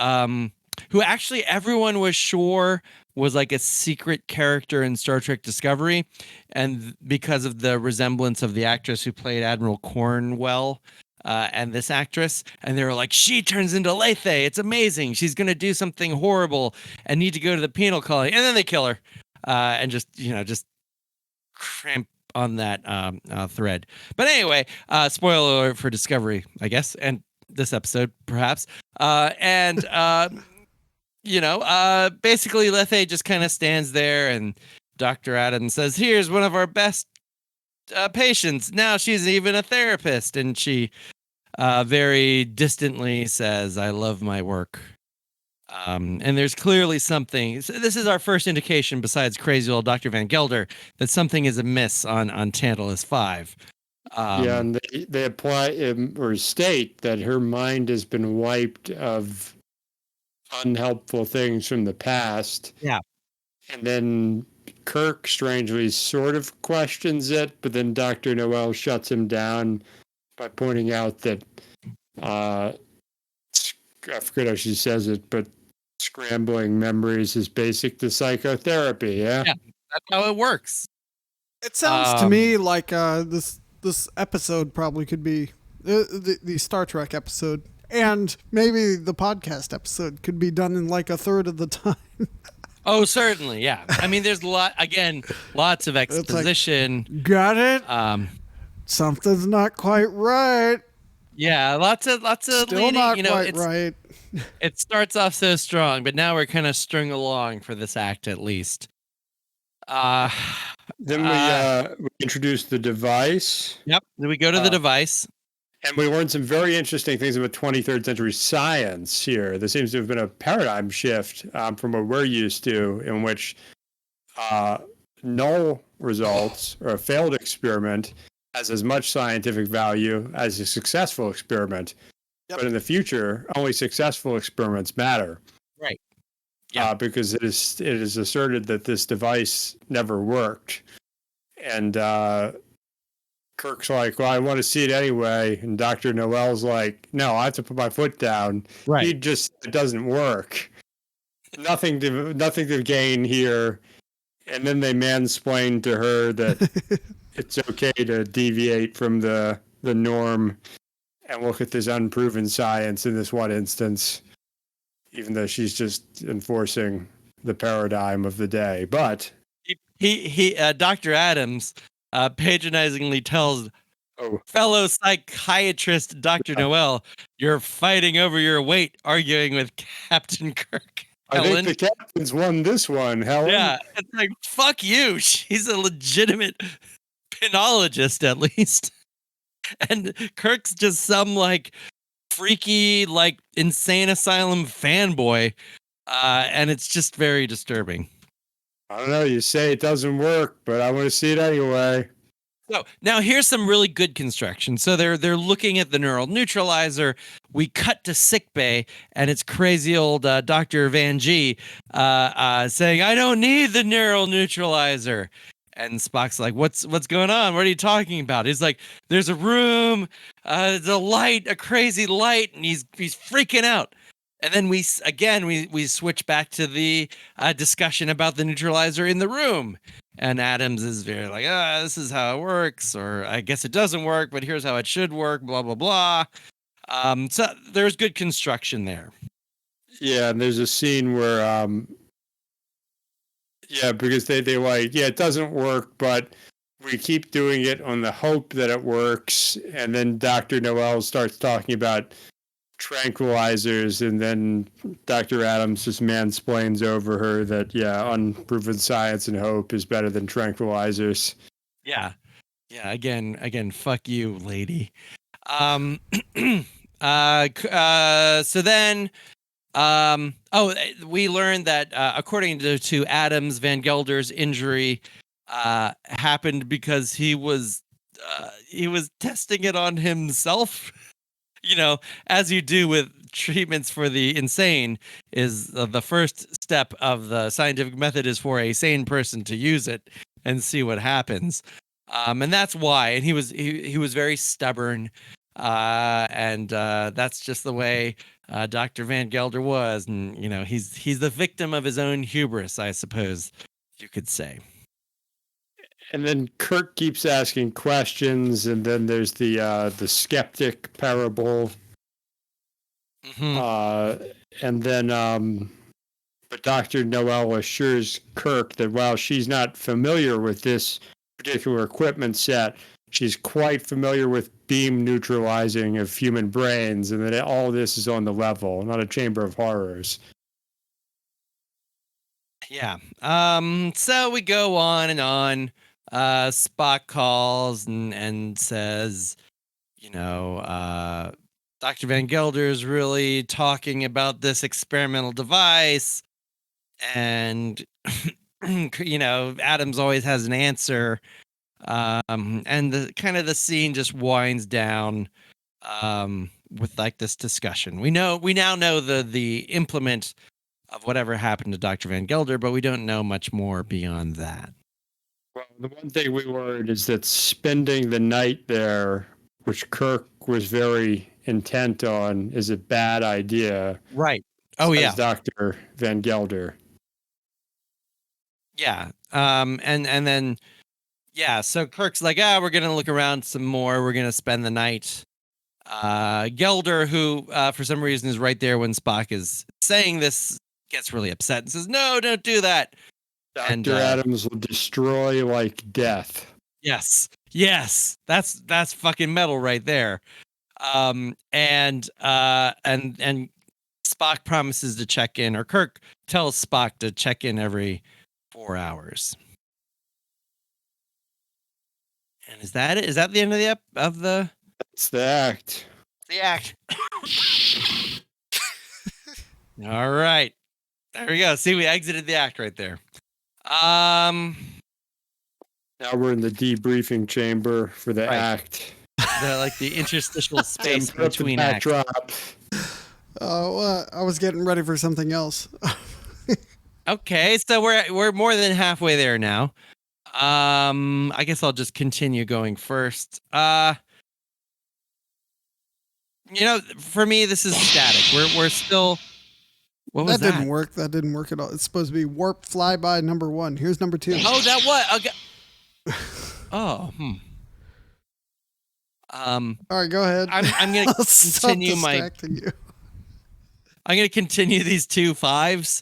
actually everyone was sure was like a secret character in Star Trek Discovery, and because of the resemblance of the actress who played Admiral Cornwell and this actress, and they were like, she turns into Lethe. It's amazing. She's gonna do something horrible and need to go to the penal colony, and then they kill her and just cramp on that thread. But anyway, spoiler alert for Discovery, I guess, and this episode perhaps. Basically Lethe just kind of stands there, and Dr. Adams says, here's one of our best patients. Now she's even a therapist, and she very distantly says, I love my work. And there's clearly something. So this is our first indication, besides crazy old Dr. Van Gelder, that something is amiss on Tantalus 5. And they apply or state that her mind has been wiped of unhelpful things from the past. Yeah. And then Kirk strangely sort of questions it, but then Dr. Noel shuts him down by pointing out that I forget how she says it, but scrambling memories is basic to psychotherapy. Yeah, that's how it works. It sounds to me like this episode probably could be the Star Trek episode, and maybe the podcast episode could be done in like a third of the time. Oh, certainly, yeah. I mean, there's lots of exposition. Like, got it? Something's not quite right. Yeah, lots of Still leading, not quite right. It starts off so strong, but now we're kind of strung along for this act at least. Then we introduce the device. Yep. Then we go to the device. And we learned some very interesting things about 23rd century science here. There seems to have been a paradigm shift from what we're used to, in which null results or a failed experiment has as much scientific value as a successful experiment. Yep. But in the future, only successful experiments matter. Right. Yeah. Because it is asserted that this device never worked. And Kirk's like, well, I want to see it anyway. And Dr. Noel's like, no, I have to put my foot down. Right. It doesn't work. Nothing to gain here. And then they mansplain to her that it's okay to deviate from the norm and look at this unproven science in this one instance, even though she's just enforcing the paradigm of the day. But Dr. Adams patronizingly tells oh, fellow psychiatrist Dr. Noel, "You're fighting over your weight, arguing with Captain Kirk." I think Helen. the captain's won this one, Helen. Yeah, it's like, fuck you. She's a legitimate penologist, at least. And Kirk's just some like freaky, like insane asylum fanboy. And it's just very disturbing. I don't know. You say it doesn't work, but I want to see it anyway. So now here's some really good construction. So they're looking at the neural neutralizer. We cut to sickbay, and it's crazy old Dr. Van G saying, "I don't need the neural neutralizer." And Spock's like, "What's going on? What are you talking about?" He's like, "There's a room, there's a light, a crazy light," and he's freaking out. And then we switch back to the discussion about the neutralizer in the room. And Adams is very like, this is how it works, or I guess it doesn't work, but here's how it should work, blah, blah, blah. So there's good construction there. Yeah, and there's a scene where, because they like, it doesn't work, but we keep doing it on the hope that it works. And then Dr. Noel starts talking about tranquilizers, and then Dr. Adams just mansplains over her that unproven science and hope is better than tranquilizers. Yeah, again, fuck you, lady. So then we learned that according to Adams, Van Gelder's injury happened because he was testing it on himself. As you do with treatments for the insane, is the first step of the scientific method is for a sane person to use it and see what happens. And that's why. And he was very stubborn. And that's just the way Dr. Van Gelder was. And, he's the victim of his own hubris, I suppose you could say. And then Kirk keeps asking questions, and then there's the skeptic parable. Mm-hmm. And then, but Dr. Noel assures Kirk that while she's not familiar with this particular equipment set, she's quite familiar with beam neutralizing of human brains, and that all this is on the level, not a chamber of horrors. Yeah. So we go on and on. Spock calls and says, Dr. Van Gelder is really talking about this experimental device, and Adams always has an answer, and the scene just winds down with like this discussion. We now know the implement of whatever happened to Dr. Van Gelder, but we don't know much more beyond that. Well, the one thing we learned is that spending the night there, which Kirk was very intent on, is a bad idea. Right. Oh, yeah. Dr. Van Gelder. Yeah. And then, so Kirk's like, we're going to look around some more. We're going to spend the night. Gelder, who for some reason is right there when Spock is saying this, gets really upset and says, "No, don't do that." Dr. Adams will destroy like death. Yes. That's fucking metal right there. And Spock promises to check in, or Kirk tells Spock to check in every 4 hours. And is that it? Is that the end of the? That's the act. The act. All right. There we go. See, we exited the act right there. Now we're in the debriefing chamber for the act. The interstitial space between acts. Drop. I was getting ready for something else. Okay, so we're more than halfway there now. I guess I'll just continue going first. For me, this is static. We're still. What was that? Didn't work. That didn't work at all. It's supposed to be warp flyby number 1. Here's number 2. Oh, that what? Okay. Oh. All right, go ahead. I'm gonna continue you. I'm gonna continue these 2 5s.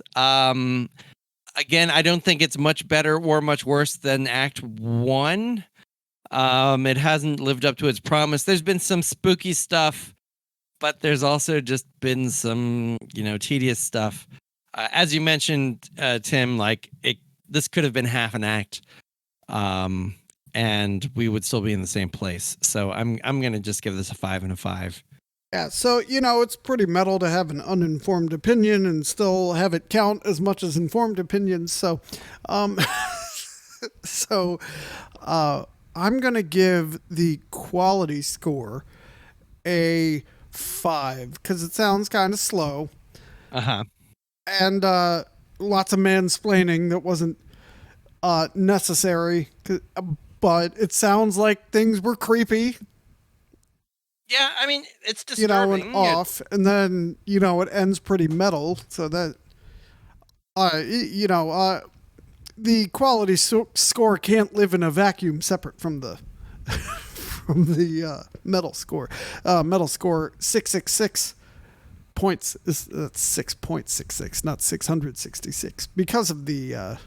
Again, I don't think it's much better or much worse than Act 1. It hasn't lived up to its promise. There's been some spooky stuff, but there's also just been some, tedious stuff. As you mentioned, Tim, this could have been half an act, and we would still be in the same place. So I'm gonna just give this a 5 and a 5. Yeah, so, it's pretty metal to have an uninformed opinion and still have it count as much as informed opinions. So, I'm going to give the quality score a 5 because it sounds kind of slow. Uh-huh. And lots of mansplaining that wasn't necessary, but it sounds like things were creepy. Yeah, I mean, it's disturbing. And off, and then, it ends pretty metal, so that, the quality score can't live in a vacuum separate from the metal score. Metal score 666 points. That's 6.66, not 666, because of the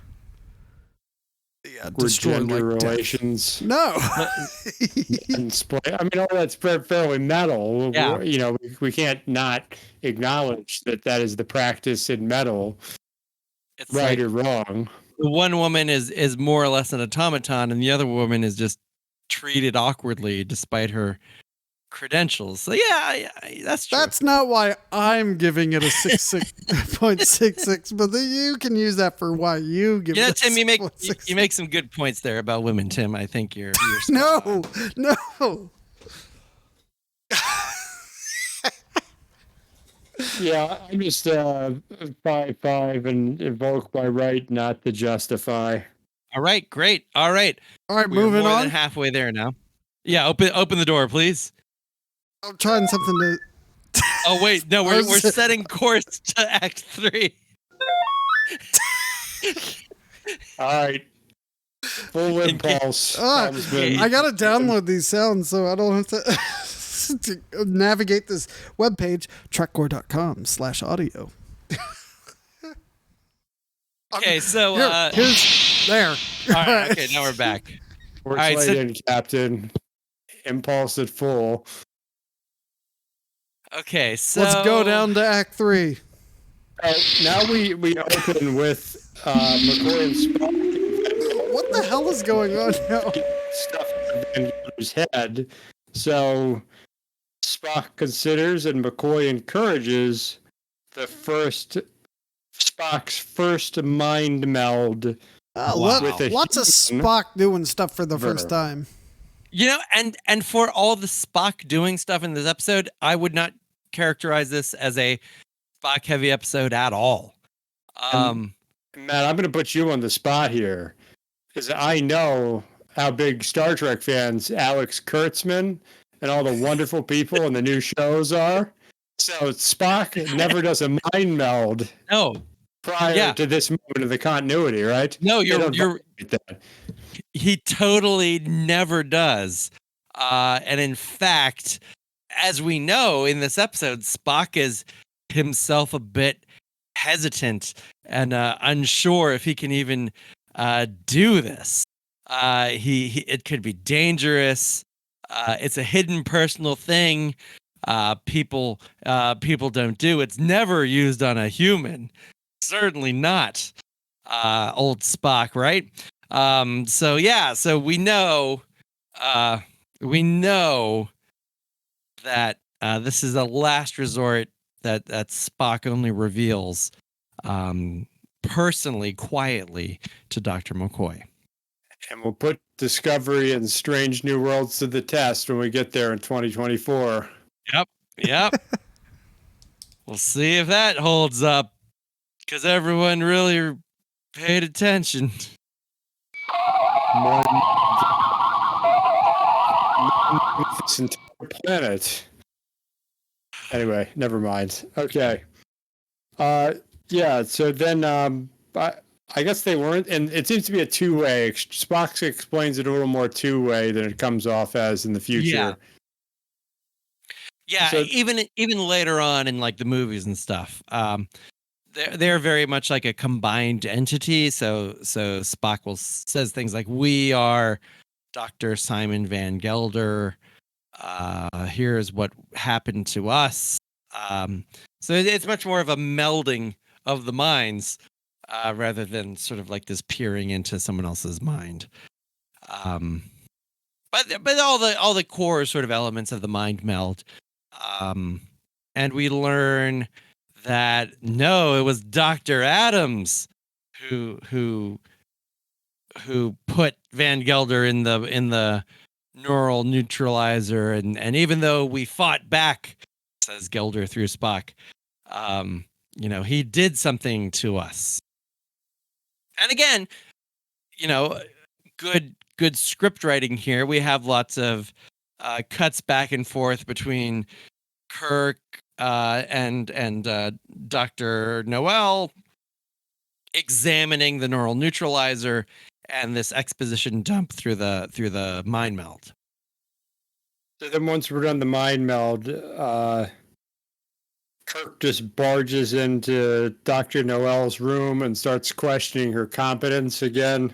destroy gender like relations. No. I mean, all that's fairly metal. Yeah. We can't not acknowledge that is the practice in metal, It's right or wrong. The one woman is more or less an automaton, and the other woman is just treated awkwardly despite her credentials. So yeah, that's true. That's not why I'm giving it a 6.66, but you can use that for why you give it a Tim, 6.66. you make some good points there about women, Tim. I think you're No. Yeah, I'm just 5 and invoke my right not to justify. All right, great. All right, All right, we're moving more on. than halfway there now. Yeah, open the door, please. I'm trying something to. Oh wait, no, we're setting course to Act 3. All right. Full impulse. I gotta download these sounds so I don't have to, to navigate this webpage, trekcore.com/audio. Okay, so here's there. all right, okay, now we're back. We're All right, in, Captain. Impulse at full. Okay, so Let's go down to Act 3. Now we open with McCoy and Spock. What the hell is going on now? Stuff in his head. So Spock considers and McCoy encourages Spock's first mind meld. Lots of Spock doing stuff for the first time. And for all the Spock doing stuff in this episode, I would not characterize this as a Spock heavy episode at all. Matt, I'm going to put you on the spot here, because I know how big Star Trek fans Alex Kurtzman and all the wonderful people in the new shows are. So Spock never does a mind meld. No. Prior to this moment of the continuity, right? No, he totally never does. And in fact, as we know in this episode, Spock is himself a bit hesitant and unsure if he can even do this. It could be dangerous. It's a hidden personal thing. People don't do. It's never used on a human. Certainly not old Spock, right? So we know that this is a last resort that Spock only reveals personally, quietly to Dr. McCoy. And we'll put Discovery and Strange New Worlds to the test when we get there in 2024. Yep. We'll see if that holds up, because everyone really paid attention. This entire planet. Anyway, never mind. Okay. So then I guess they weren't, and it seems to be a two-way. Spock explains it a little more two-way than it comes off as in the future. Yeah, so, even later on in like the movies and stuff, they're very much like a combined entity. So Spock says things like, "We are Dr. Simon Van Gelder. Here's what happened to us." So it's much more of a melding of the minds rather than sort of like this peering into someone else's mind. But all the core sort of elements of the mind meld. And we learn that no, it was Dr. Adams who put Van Gelder in the neural neutralizer, and even though we fought back, says Gelder through Spock, he did something to us. And again, good script writing here. We have lots of cuts back and forth between Kirk and Dr. Noel examining the neural neutralizer and this exposition dump through the mind meld. So then once we're done the mind meld, Kirk just barges into Dr. Noel's room and starts questioning her competence again.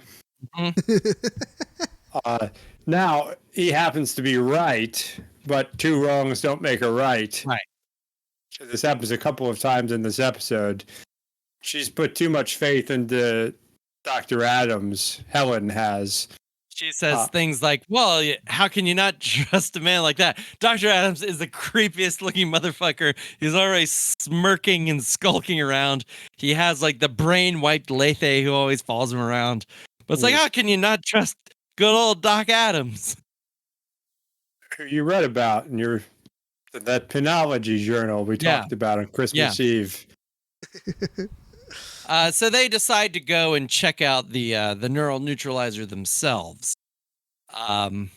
Mm-hmm. Now, he happens to be right, but two wrongs don't make a right. Right. This happens a couple of times in this episode. She's put too much faith into Dr. Adams. Helen has. She says things like, "Well, how can you not trust a man like that? Dr. Adams is the creepiest looking motherfucker. He's already smirking and skulking around. He has like the brain wiped Lethe who always follows him around. But it's like, how can you not trust good old Doc Adams?" Who you read about in that Penology journal we talked about on Christmas Eve. So they decide to go and check out the neural neutralizer themselves. And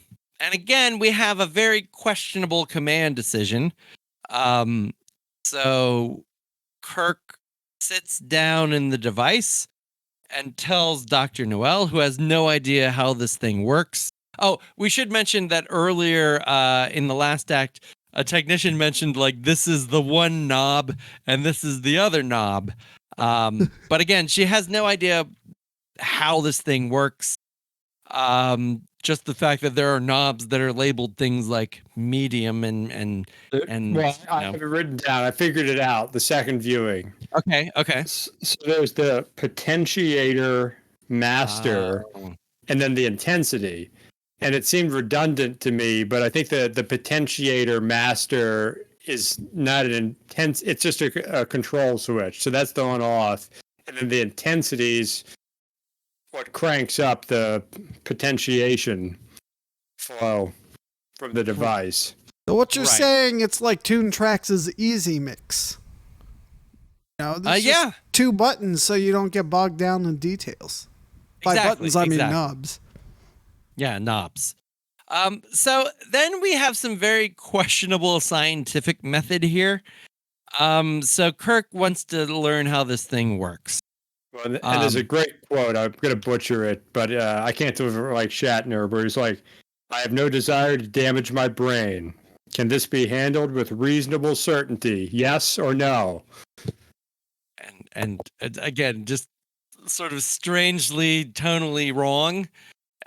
again, we have a very questionable command decision. So Kirk sits down in the device and tells Dr. Noel, who has no idea how this thing works. Oh, we should mention that earlier in the last act, a technician mentioned like this is the one knob and this is the other knob. But again, she has no idea how this thing works. Just the fact that there are knobs that are labeled things like medium and well, I have it written down. I figured it out the second viewing. Okay. So there's the potentiator master and then the intensity. And it seemed redundant to me, but I think the potentiator master is not an intense, it's just a control switch. So that's the on off. And then the intensities, what cranks up the potentiation flow from the device. So what you're saying, it's like Tune Tracks' Easy Mix. There's just two buttons so you don't get bogged down in details. By buttons, I mean knobs. Yeah, knobs. So then we have some very questionable scientific method here. So Kirk wants to learn how this thing works. Well, and there's a great quote. I'm going to butcher it, but I can't deliver it like Shatner, where he's like, "I have no desire to damage my brain. Can this be handled with reasonable certainty? Yes or no?" And again, just sort of strangely tonally wrong.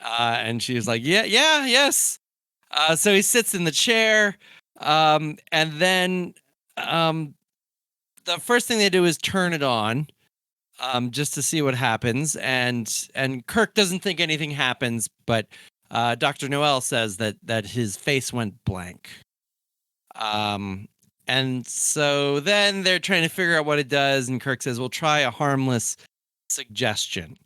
And she was like, yes. So he sits in the chair. And then the first thing they do is turn it on just to see what happens. And Kirk doesn't think anything happens, but Dr. Noel says that his face went blank. And so then they're trying to figure out what it does. And Kirk says, "We'll try a harmless suggestion."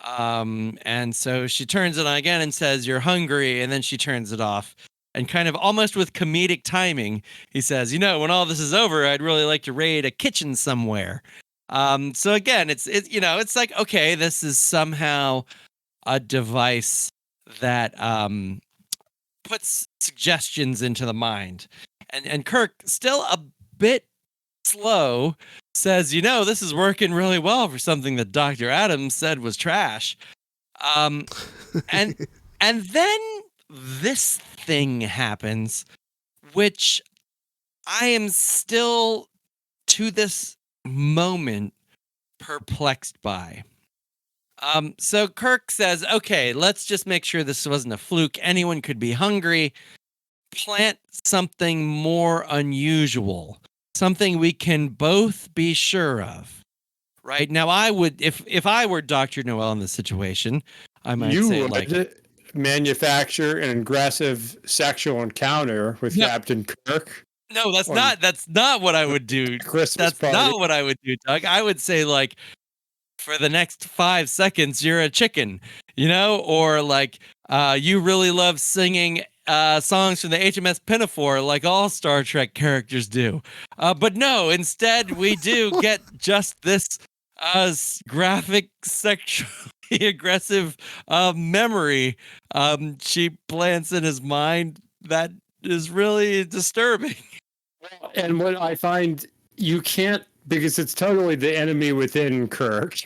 And so she turns it on again and says, "You're hungry." And then she turns it off. And kind of almost with comedic timing, he says, "When all this is over, I'd really like to raid a kitchen somewhere." So again, it's like, okay, this is somehow a device that puts suggestions into the mind. And Kirk, still a bit slow, says, "This is working really well for something that Dr. Adams said was trash." And then this thing happens, which I am still to this moment perplexed by. So Kirk says, okay, let's just make sure this wasn't a fluke. Anyone could be hungry. Plant something more unusual, something we can both be sure of. Right now, I would, if I were Dr. Noel in this situation, I might say would like manufacture an aggressive sexual encounter with No. Captain Kirk. No, that's on not what I would do. Christmas That's party. not what I would do, Doug. I would say like, for the next 5 seconds, you're a chicken, or like you really love singing songs from the HMS Pinafore like all Star Trek characters do. But no, instead we do get just this graphic sexually aggressive memory she plants in his mind that is really disturbing. And what I find, you can't, because it's totally the enemy within Kirk,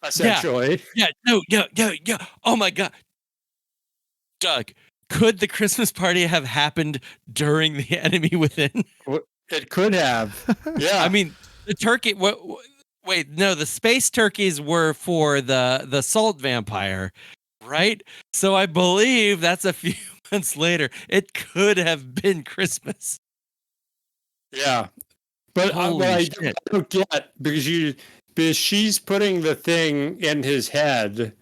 essentially. Yeah, no. Oh my God. Doug, could the Christmas party have happened during the enemy within? It could have. Yeah. I mean, the turkey. Wait, no, the space turkeys were for the salt vampire, right? So I believe that's a few months later. It could have been Christmas. Yeah. But what Holy I shit. don't get, because she's putting the thing in his head,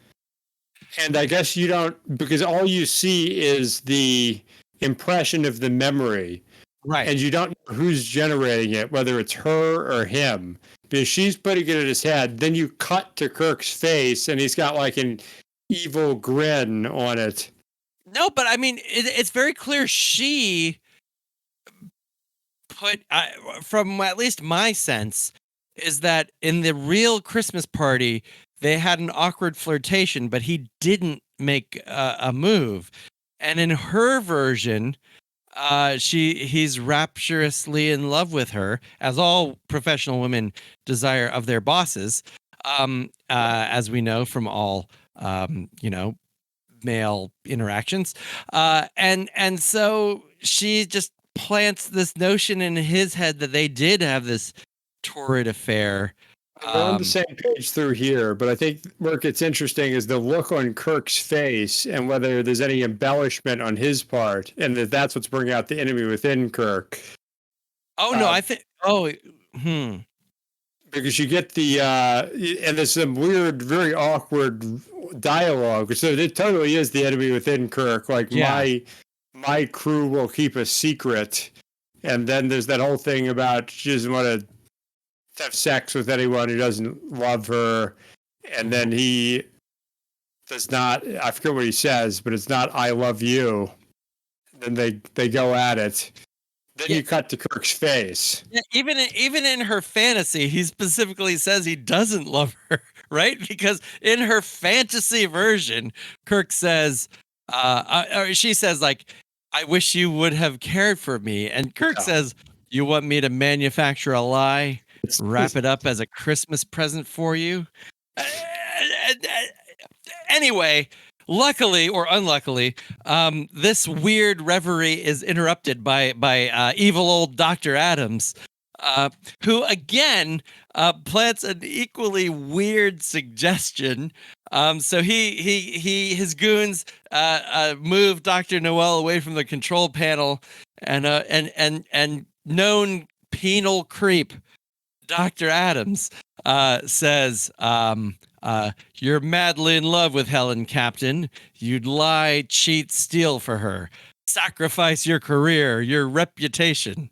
and I guess you don't, because all you see is the impression of the memory. Right. And you don't know who's generating it, whether it's her or him. Because she's putting it in his head. Then you cut to Kirk's face, and he's got like an evil grin on it. No, but I mean, it's very clear she put, from at least my sense, is that in the real Christmas party, they had an awkward flirtation, but he didn't make a move. And in her version, he's rapturously in love with her, as all professional women desire of their bosses, as we know from all male interactions, and so she just plants this notion in his head that they did have this torrid affair. We're on the same page through here, but I think where it gets interesting is the look on Kirk's face and whether there's any embellishment on his part, and that's what's bringing out the enemy within Kirk. Oh no, I think. Because you get the and there's some weird, very awkward dialogue. So it totally is the enemy within Kirk. Like my crew will keep a secret, and then there's that whole thing about she doesn't want to have sex with anyone who doesn't love her, and then he does not. I forget what he says, but it's not "I love you." Then they go at it. Then you cut to Kirk's face. Yeah, even in her fantasy, he specifically says he doesn't love her, right? Because in her fantasy version, Kirk says, or she says, like, "I wish you would have cared for me," and Kirk says, "You want me to manufacture a lie, wrap it up as a Christmas present for you?" Anyway. Luckily or unluckily, this weird reverie is interrupted by evil old Dr. Adams, who again plants an equally weird suggestion. So his goons move Dr. Noel away from the control panel, and known penal creep Dr. Adams says, "You're madly in love with Helen, Captain. You'd lie, cheat, steal for her. Sacrifice your career, your reputation."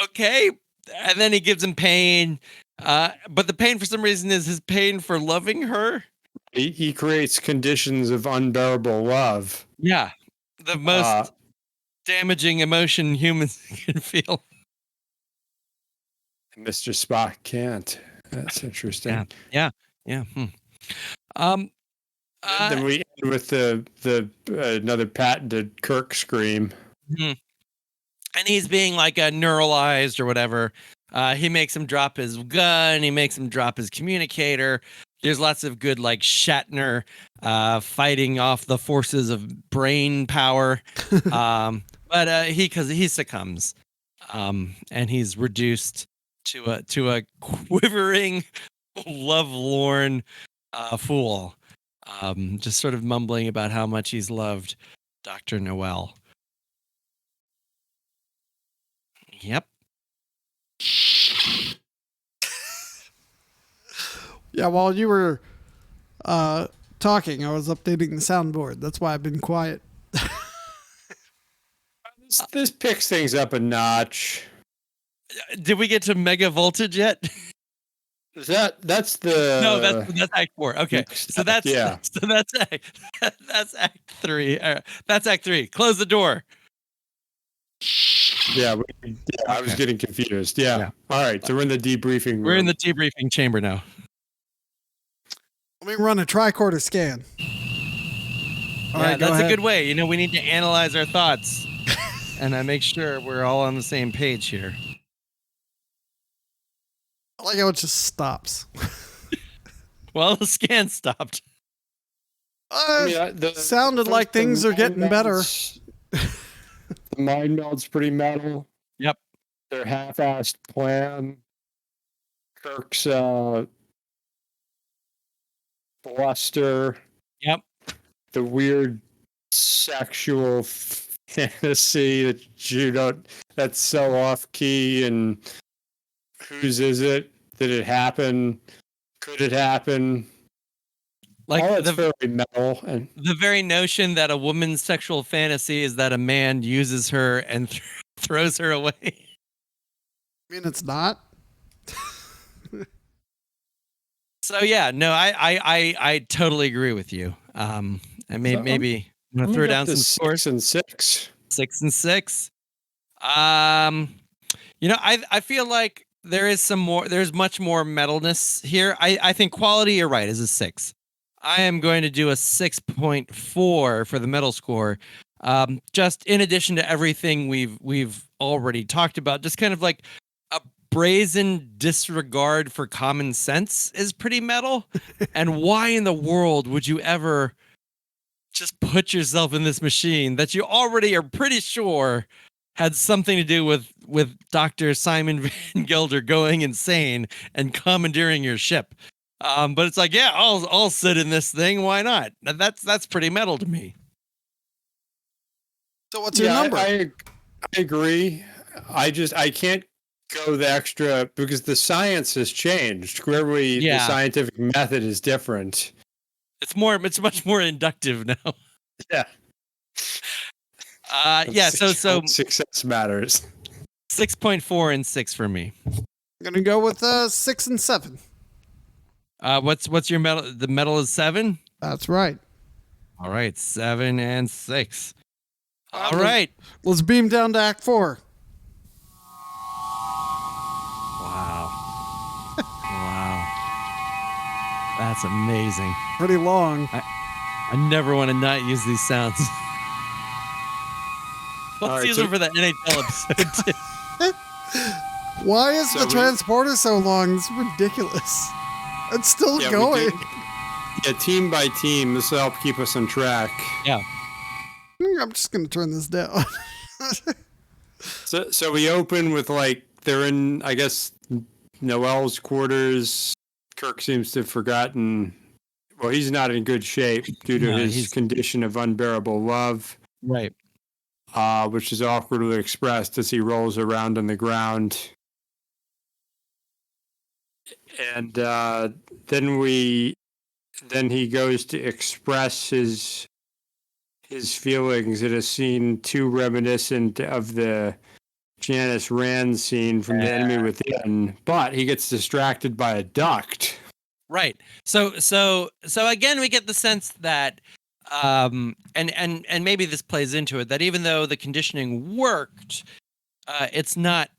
Okay. And then he gives him pain. But the pain, for some reason, is his pain for loving her. He creates conditions of unbearable love. Yeah. The most damaging emotion humans can feel. Mr. Spock can't. That's interesting. Yeah. Then we end with the another patented Kirk scream. And he's being like neuralized or whatever. He makes him drop his gun. He makes him drop his communicator. There's lots of good like Shatner fighting off the forces of brain power. But he succumbs, and he's reduced to a quivering, lovelorn fool, just sort of mumbling about how much he's loved Dr. Noel. Yep. Yeah, while you were talking, I was updating the soundboard. That's why I've been quiet. This picks things up a notch. Did we get to mega voltage yet? That's the No, that's Act 4. Okay, so that's that's Act 3. That's Act 3. Close the door. Yeah, I was getting confused. Yeah. All right, so we're in the debriefing room. We're in the debriefing chamber now. Let me run a tricorder scan. All right, that's ahead. a good way. You know, we need to analyze our thoughts and make sure we're all on the same page here. I like how it just stops. Well, the scan stopped. Sounded like things are getting better. The mind meld's pretty metal. Yep. Their half-assed plan. Kirk's bluster. Yep. The weird sexual fantasy that you don't. That's so off key. And whose is it? Did it happen? Could it happen? Like all that's very metal. And the very notion that a woman's sexual fantasy is that a man uses her and throws her away. I mean, it's not. So yeah, no, I totally agree with you. I maybe I'm gonna throw down some scores. 6 and 6. 6 and 6. You know, I feel like there is some more. There's much more metalness here. I think quality, you're right, is a 6. I am going to do a 6.4 for the metal score. Just in addition to everything we've already talked about, just kind of like a brazen disregard for common sense is pretty metal. And why in the world would you ever just put yourself in this machine that you already are pretty sure had something to do with Dr. Simon Van Gelder going insane and commandeering your ship? But it's like, yeah, I'll sit in this thing. Why not? That's pretty metal to me. So what's your number? I agree. I can't go the extra because the science has changed. Clearly, the scientific method is different. It's much more inductive now. Yeah. So success matters. 6.4 and 6 for me. I'm gonna go with 6 and 7. What's your metal? The metal is 7. That's right. All right, 7 and 6. All right, let's beam down to Act 4. Wow, that's amazing. Pretty long. I never want to not use these sounds. Let's use them for the NHL episode too. Why is the transporter so long? It's ridiculous. It's still going. Team by team. This will help keep us on track. Yeah. I'm just going to turn this down. So we open with they're in, I guess, Noel's quarters. Kirk seems to have forgotten. Well, he's not in good shape due to his condition of unbearable love. Right. Which is awkwardly expressed as he rolls around on the ground. And then he goes to express his feelings in a scene too reminiscent of the Janice Rand scene from The Enemy Within, but he gets distracted by a duct. Right. So again, we get the sense that, and maybe this plays into it, that even though the conditioning worked, it's not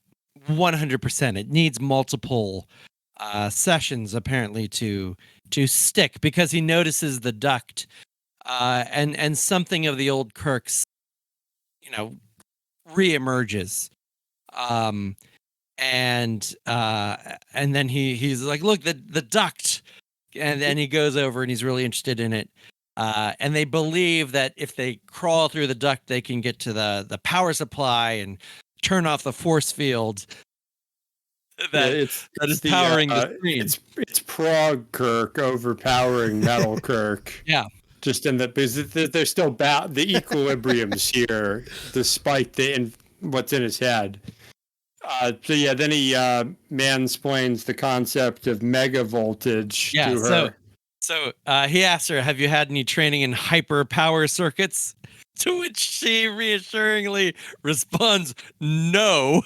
100%. It needs multiple sessions apparently to stick, because he notices the duct, and something of the old Kirk's, reemerges. And then he's like, look, the duct, and then he goes over and he's really interested in it. And they believe that if they crawl through the duct, they can get to the power supply and turn off the force field. that that is powering the screen. It's prog Kirk overpowering metal Kirk. Yeah. Just in that, because they're still the equilibrium's here, despite what's in his head. So yeah, then he mansplains the concept of mega voltage to her. So he asks her, "Have you had any training in hyper power circuits?" To which she reassuringly responds, "No."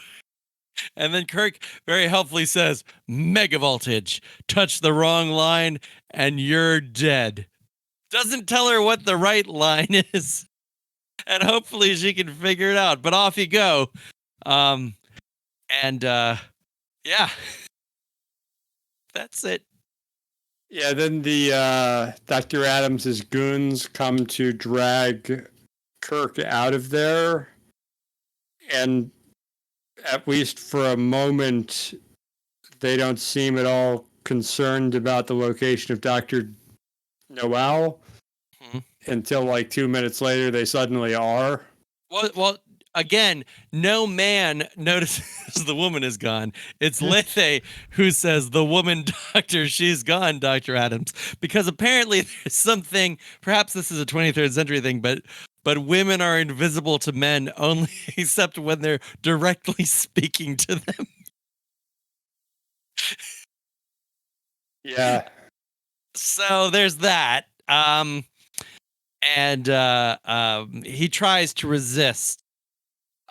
And then Kirk very helpfully says, "Mega voltage. Touch the wrong line, and you're dead." Doesn't tell her what the right line is, and hopefully she can figure it out. But off you go. Yeah, that's it. Yeah, then the Dr. Adams's goons come to drag Kirk out of there, and at least for a moment, they don't seem at all concerned about the location of Dr. Noel until like 2 minutes later they suddenly are. Well, again, no man notices the woman is gone. It's Lethe who says, "The woman, doctor, she's gone, Dr. Adams." Because apparently there's something, perhaps this is a 23rd century thing, but women are invisible to men only except when they're directly speaking to them. Yeah. So there's that. He tries to resist.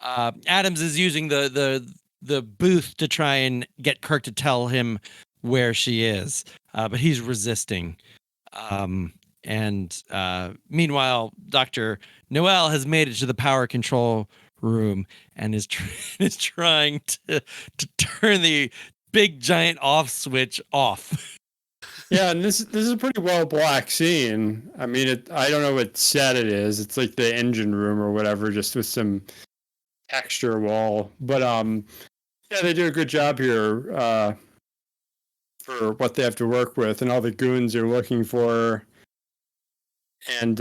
Adams is using the booth to try and get Kirk to tell him where she is, but he's resisting. Meanwhile, Dr. Noel has made it to the power control room and is trying to turn the big giant off switch off. Yeah, and this is a pretty well black scene. I mean, I don't know what set it is. It's like the engine room or whatever, just with some texture wall. But yeah, they do a good job here for what they have to work with, and all the goons are looking for her. And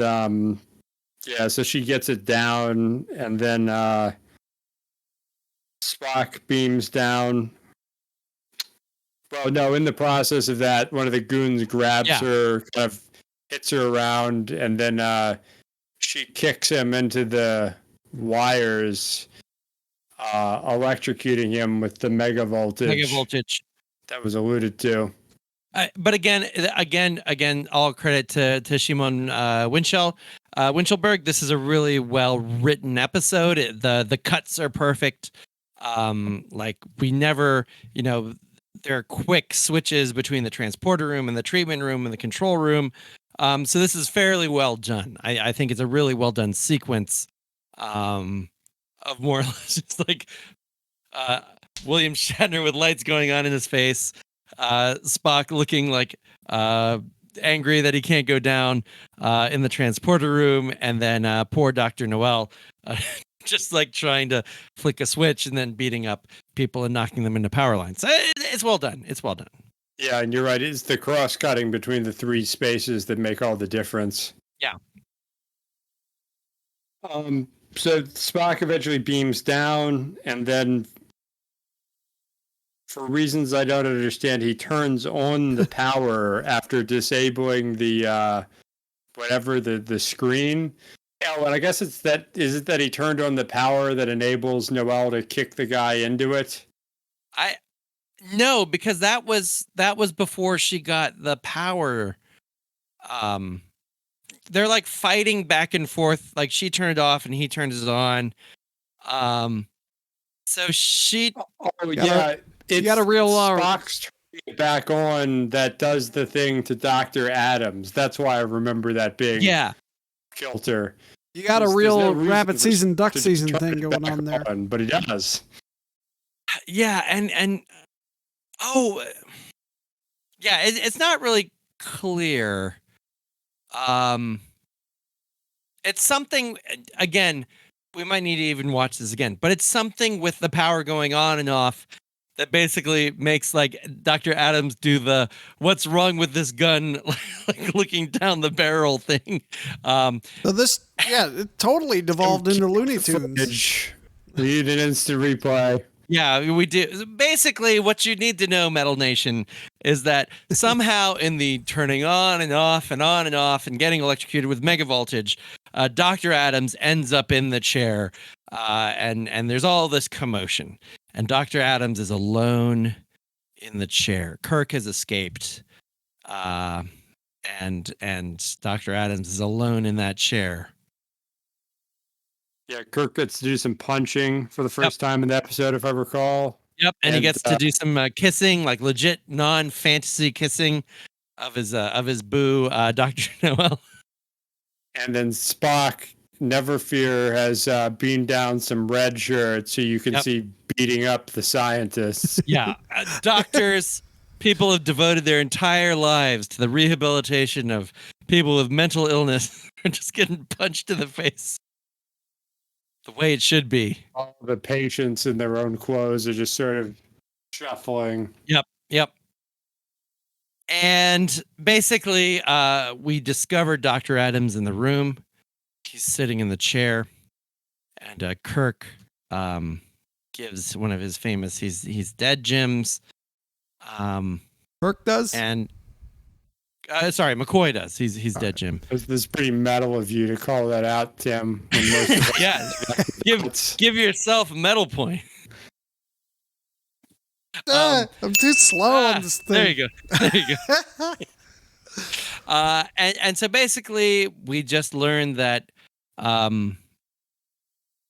yeah, so she gets it down, and then Spock beams down. Well, no, in the process of that, one of the goons grabs her, kind of hits her around, and then she kicks him into the wires, electrocuting him with the mega voltage that was alluded to. But again, all credit to Shimon Winchelberg. This is a really well written episode. The cuts are perfect. Like we never, there are quick switches between the transporter room and the treatment room and the control room. So this is fairly well done. I think it's a really well done sequence of more or less just like William Shatner with lights going on in his face, Spock looking like angry that he can't go down in the transporter room, and then poor Dr. Noel just like trying to flick a switch and then beating up people and knocking them into power lines. It's well done. It's well done. Yeah, and you're right. It's the cross-cutting between the three spaces that make all the difference. Yeah. So Spock eventually beams down, and then for reasons I don't understand, he turns on the power after disabling the the screen. Yeah, well, I guess is it that he turned on the power that enables Noel to kick the guy into it? No, because that was before she got the power. They're like fighting back and forth. Like she turned it off and he turns it on. So she. Oh yeah, you got a real Spock's turning it back on that does the thing to Dr. Adams. That's why I remember that being kilter. You got a real rabbit season, duck season thing going on there. But he does. Yeah, and oh, yeah, it's not really clear. It's something, again, we might need to even watch this again, but it's something with the power going on and off that basically makes like Dr. Adams do the "what's wrong with this gun" like looking down the barrel thing. So this, it totally devolved into Looney Tunes. Need an instant replay. Yeah, we do. Basically, what you need to know, Metal Nation, is that somehow in the turning on and off and on and off and getting electrocuted with mega voltage, Dr. Adams ends up in the chair, and there's all this commotion. And Dr. Adams is alone in the chair. Kirk has escaped, and Dr. Adams is alone in that chair. Yeah, Kirk gets to do some punching for the first time in the episode, if I recall. Yep, and he gets to do some kissing, like legit non-fantasy kissing of his boo, Dr. Noel. And then Spock, never fear, has beamed down some red shirts so you can see beating up the scientists. Yeah, doctors, people have devoted their entire lives to the rehabilitation of people with mental illness and just getting punched in the face. The way it should be. All the patients in their own clothes are just sort of shuffling. Yep. And basically, we discovered Dr. Adams in the room. He's sitting in the chair, and Kirk gives one of his famous "he's dead" Jims. Kirk does, and sorry, McCoy does. He's dead, Jim. This is pretty metal of you to call that out, Tim. When most of us Yeah, give yourself a medal point. I'm too slow on this thing. There you go. And so basically, we just learned that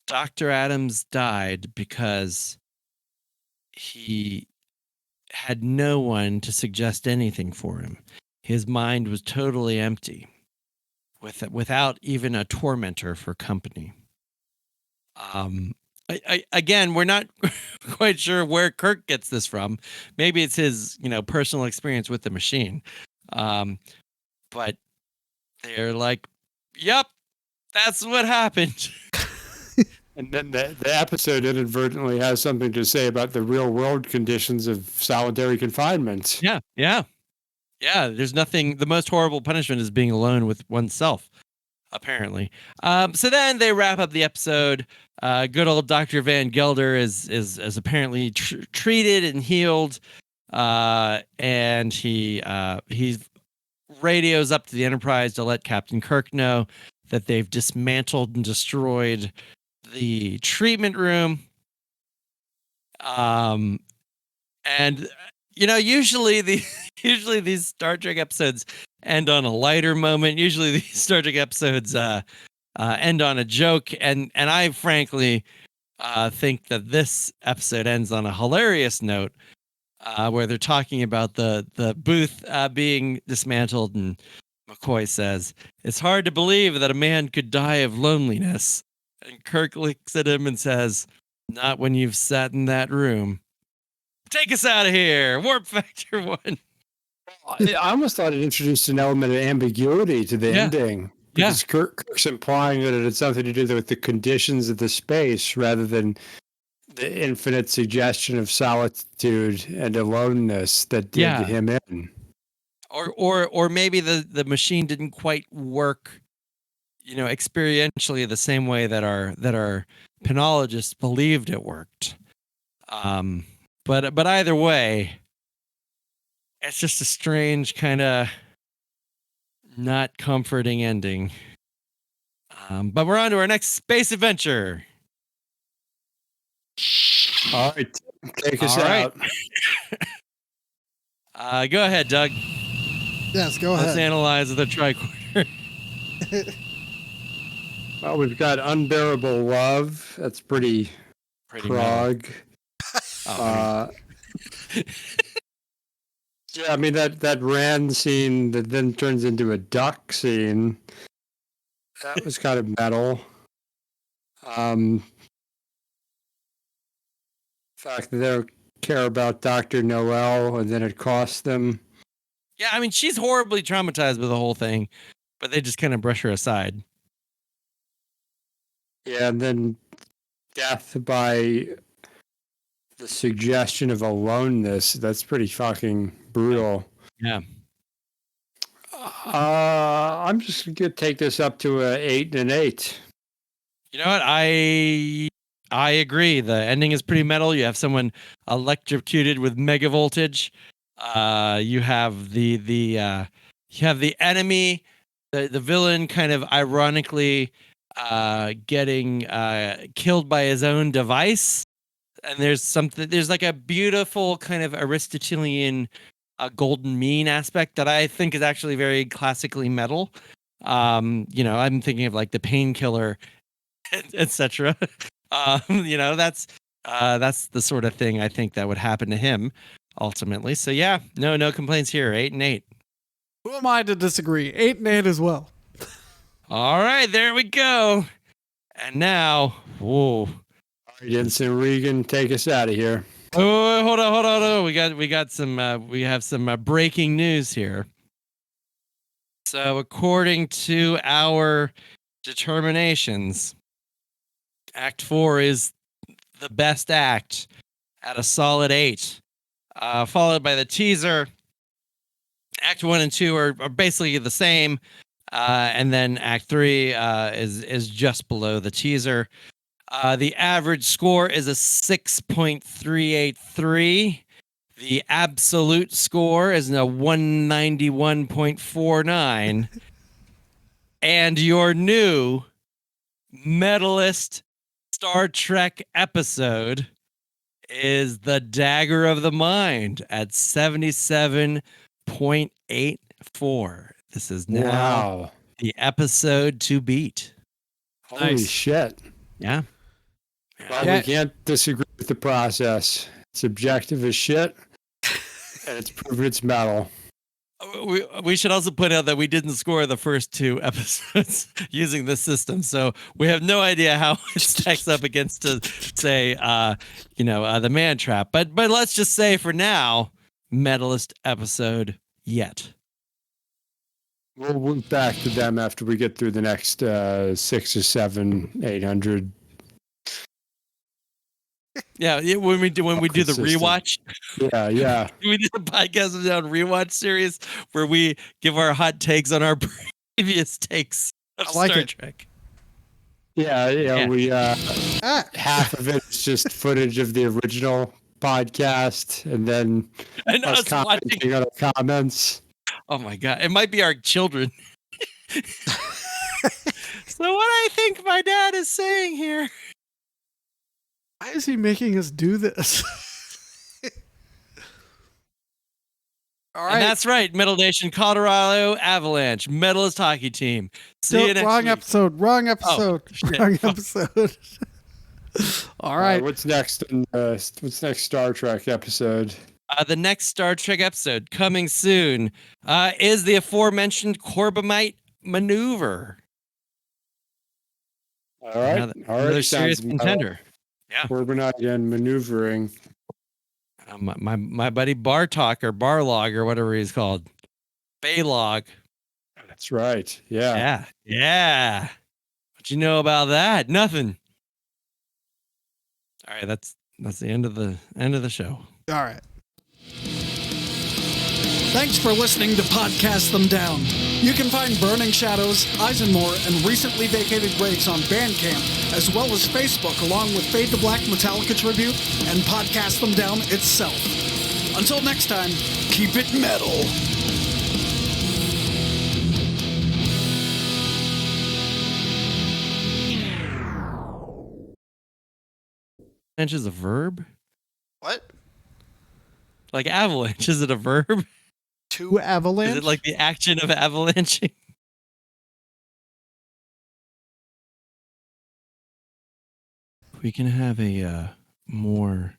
Dr. Adams died because he had no one to suggest anything for him. His mind was totally empty, without even a tormentor for company. Again, we're not quite sure where Kirk gets this from. Maybe it's his, personal experience with the machine. But they're like, "Yep, that's what happened." And then the episode inadvertently has something to say about the real world conditions of solitary confinement. Yeah. There's nothing. The most horrible punishment is being alone with oneself, apparently. So then they wrap up the episode. Good old Dr. Van Gelder is apparently treated and healed, and he radios up to the Enterprise to let Captain Kirk know that they've dismantled and destroyed the treatment room. And usually these Star Trek episodes end on a lighter moment. Usually these Star Trek episodes end on a joke, and I frankly think that this episode ends on a hilarious note, where they're talking about the booth being dismantled, and McCoy says, "It's hard to believe that a man could die of loneliness." And Kirk looks at him and says, "Not when you've sat in that room. Take us out of here. Warp Factor 1. I almost thought it introduced an element of ambiguity to the ending. Because Kirk's implying that it had something to do with the conditions of the space rather than the infinite suggestion of solitude and aloneness that did him in. Or maybe the machine didn't quite work, experientially the same way that our penologists believed it worked. But either way, it's just a strange kind of not comforting ending. But we're on to our next space adventure. All right, take us out. Go ahead, Doug. Yes, go ahead. Let's analyze the tricorder. Well, we've got Unbearable Love. That's pretty prog. Yeah, I mean that Rand scene that then turns into a duck scene. That was kind of metal. The fact that they don't care about Dr. Noel and then it costs them. Yeah, I mean, she's horribly traumatized with the whole thing, but they just kind of brush her aside. Yeah, and then death by the suggestion of aloneness. That's pretty fucking brutal. Yeah. I'm just going to take this up to a 8 and an 8. You know what? I agree. The ending is pretty metal. You have someone electrocuted with mega voltage. You have the enemy, the villain, kind of ironically getting killed by his own device. And there's like a beautiful kind of Aristotelian golden mean aspect that I think is actually very classically metal. I'm thinking of like the painkiller, etc. That's the sort of thing I think that would happen to him ultimately. So yeah, no complaints here. 8 and 8. Who am I to disagree? 8 and 8 as well. All right, there we go. And now, whoa. All right, Jensen Regan, take us out of here. Oh, hold on. We have some breaking news here. So according to our determinations, Act 4 is the best act at a solid 8, followed by the teaser. Act 1 and 2 are basically the same, and then Act 3 is just below the teaser. The average score is a 6.383. The absolute score is a 191.49. And your new medalist Star Trek episode is The Dagger of the Mind at 77.84. This is now the episode to beat. Holy shit. Yeah. Well, we can't disagree with the process. It's objective as shit, and it's proven it's metal. We should also point out that we didn't score the first 2 episodes using this system, so we have no idea how it stacks up against, say, the Man Trap. But let's just say for now, medalist episode yet. We'll loop back to them after we get through the next 6 or 7, 800. Yeah, when we do the rewatch. Yeah. We did a podcast on Rewatch series where we give our hot takes on our previous takes of Star Trek. Yeah. We half of it is just footage of the original podcast, and then us commenting on our comments. Oh my god, it might be our children. So what I think my dad is saying here. Why is he making us do this? All right. And that's right. Metal Nation, Colorado Avalanche, medalist hockey team. See you next week. Wrong episode. All right. What's next? What's next Star Trek episode? The next Star Trek episode coming soon is the aforementioned Corbomite maneuver. All right. Another serious contender. Yeah. Corbomite and maneuvering. My buddy Bartok or Barlog or whatever he's called. Baylog. That's right. Yeah. What you know about that? Nothing. All right, that's the end of the show. All right. Thanks for listening to Podcast Them Down. You can find Burning Shadows, ISENMOR, and recently vacated breaks on Bandcamp, as well as Facebook, along with Fade to Black Metallica Tribute and Podcast Them Down itself. Until next time, keep it metal. Avalanche is a verb? What? Like avalanche, is it a verb? To avalanche? Is it like the action of avalanching? We can have a more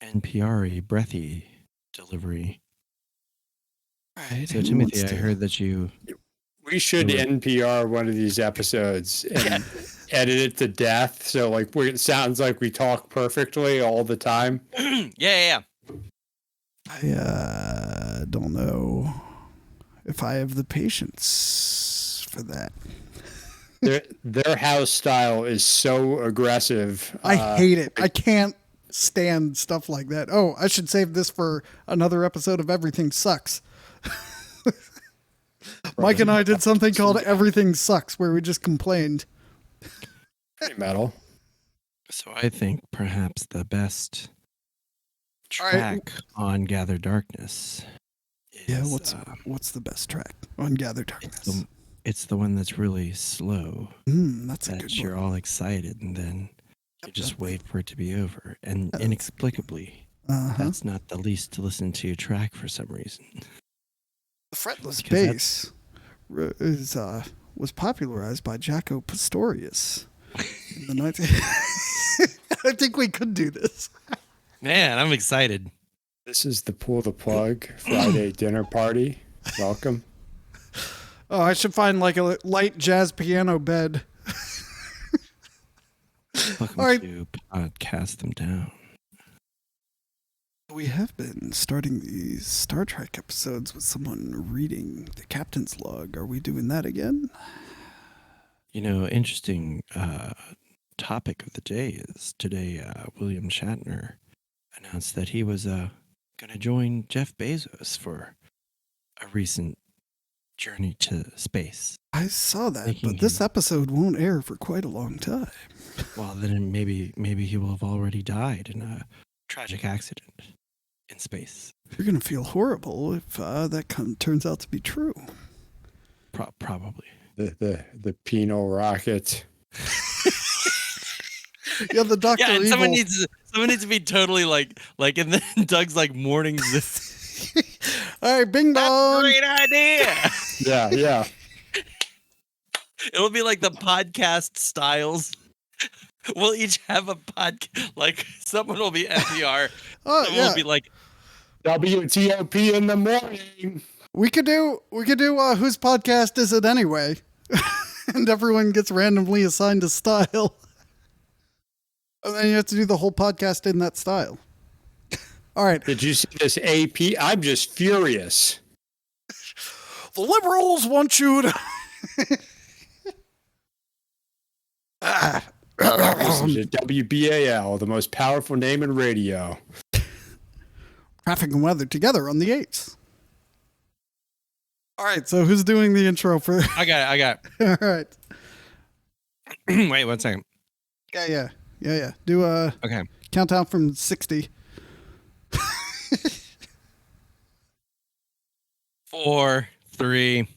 NPR-y, breathy delivery. Right. So, Timothy, I heard that you... We should NPR one of these episodes and edit it to death. So, like, it sounds like we talk perfectly all the time. Yeah. I don't know if I have the patience for that. Their house style is so aggressive. I hate it. I can't stand stuff like that. Oh, I should save this for another episode of Everything Sucks. Mike and I did something called Everything Sucks, where we just complained. Pretty metal. So I think perhaps the best All right. track on Gather Darkness is Yeah, what's the best track on Gather Darkness? it's the one that's really slow. That's a That good you're one. all excited and then you just wait for it to be over. And Yes. inexplicably, Uh-huh. that's not the least to listen to track for some reason. The fretless Because bass was popularized by Jaco Pastorius in the 19. I think we could do this. Man, I'm excited. This is the Pull the Plug Friday dinner party. Welcome. Oh, I should find like a light jazz piano bed. Welcome All right. to Podcast Them Down. We have been starting these Star Trek episodes with someone reading the captain's log. Are we doing that again? You know, interesting topic of the day is today William Shatner announced that he was going to join Jeff Bezos for a recent journey to space. I saw that, Making but this him- episode won't air for quite a long time. Well, then maybe he will have already died in a tragic accident in space. You're going to feel horrible if that turns out to be true. Probably. The penal rocket. Yeah, the Dr. Yeah, and Evil. someone needs to be totally like and then Doug's like mourning this. All right, bing dong. Great idea. Yeah. It'll be like the podcast styles. We'll each have a podcast. Like someone will be NPR. Oh, Someone yeah. will be like, WTOP in the morning. We could do whose podcast is it anyway? And everyone gets randomly assigned a style. And then you have to do the whole podcast in that style. All right. Did you see this AP? I'm just furious. The liberals want you to Listen to WBAL, the most powerful name in radio. traffic and weather together on the 8th. All right, so who's doing the intro for I got All right. it. Wait 1 second. Yeah. Do a Okay. countdown from 60. 4, 3,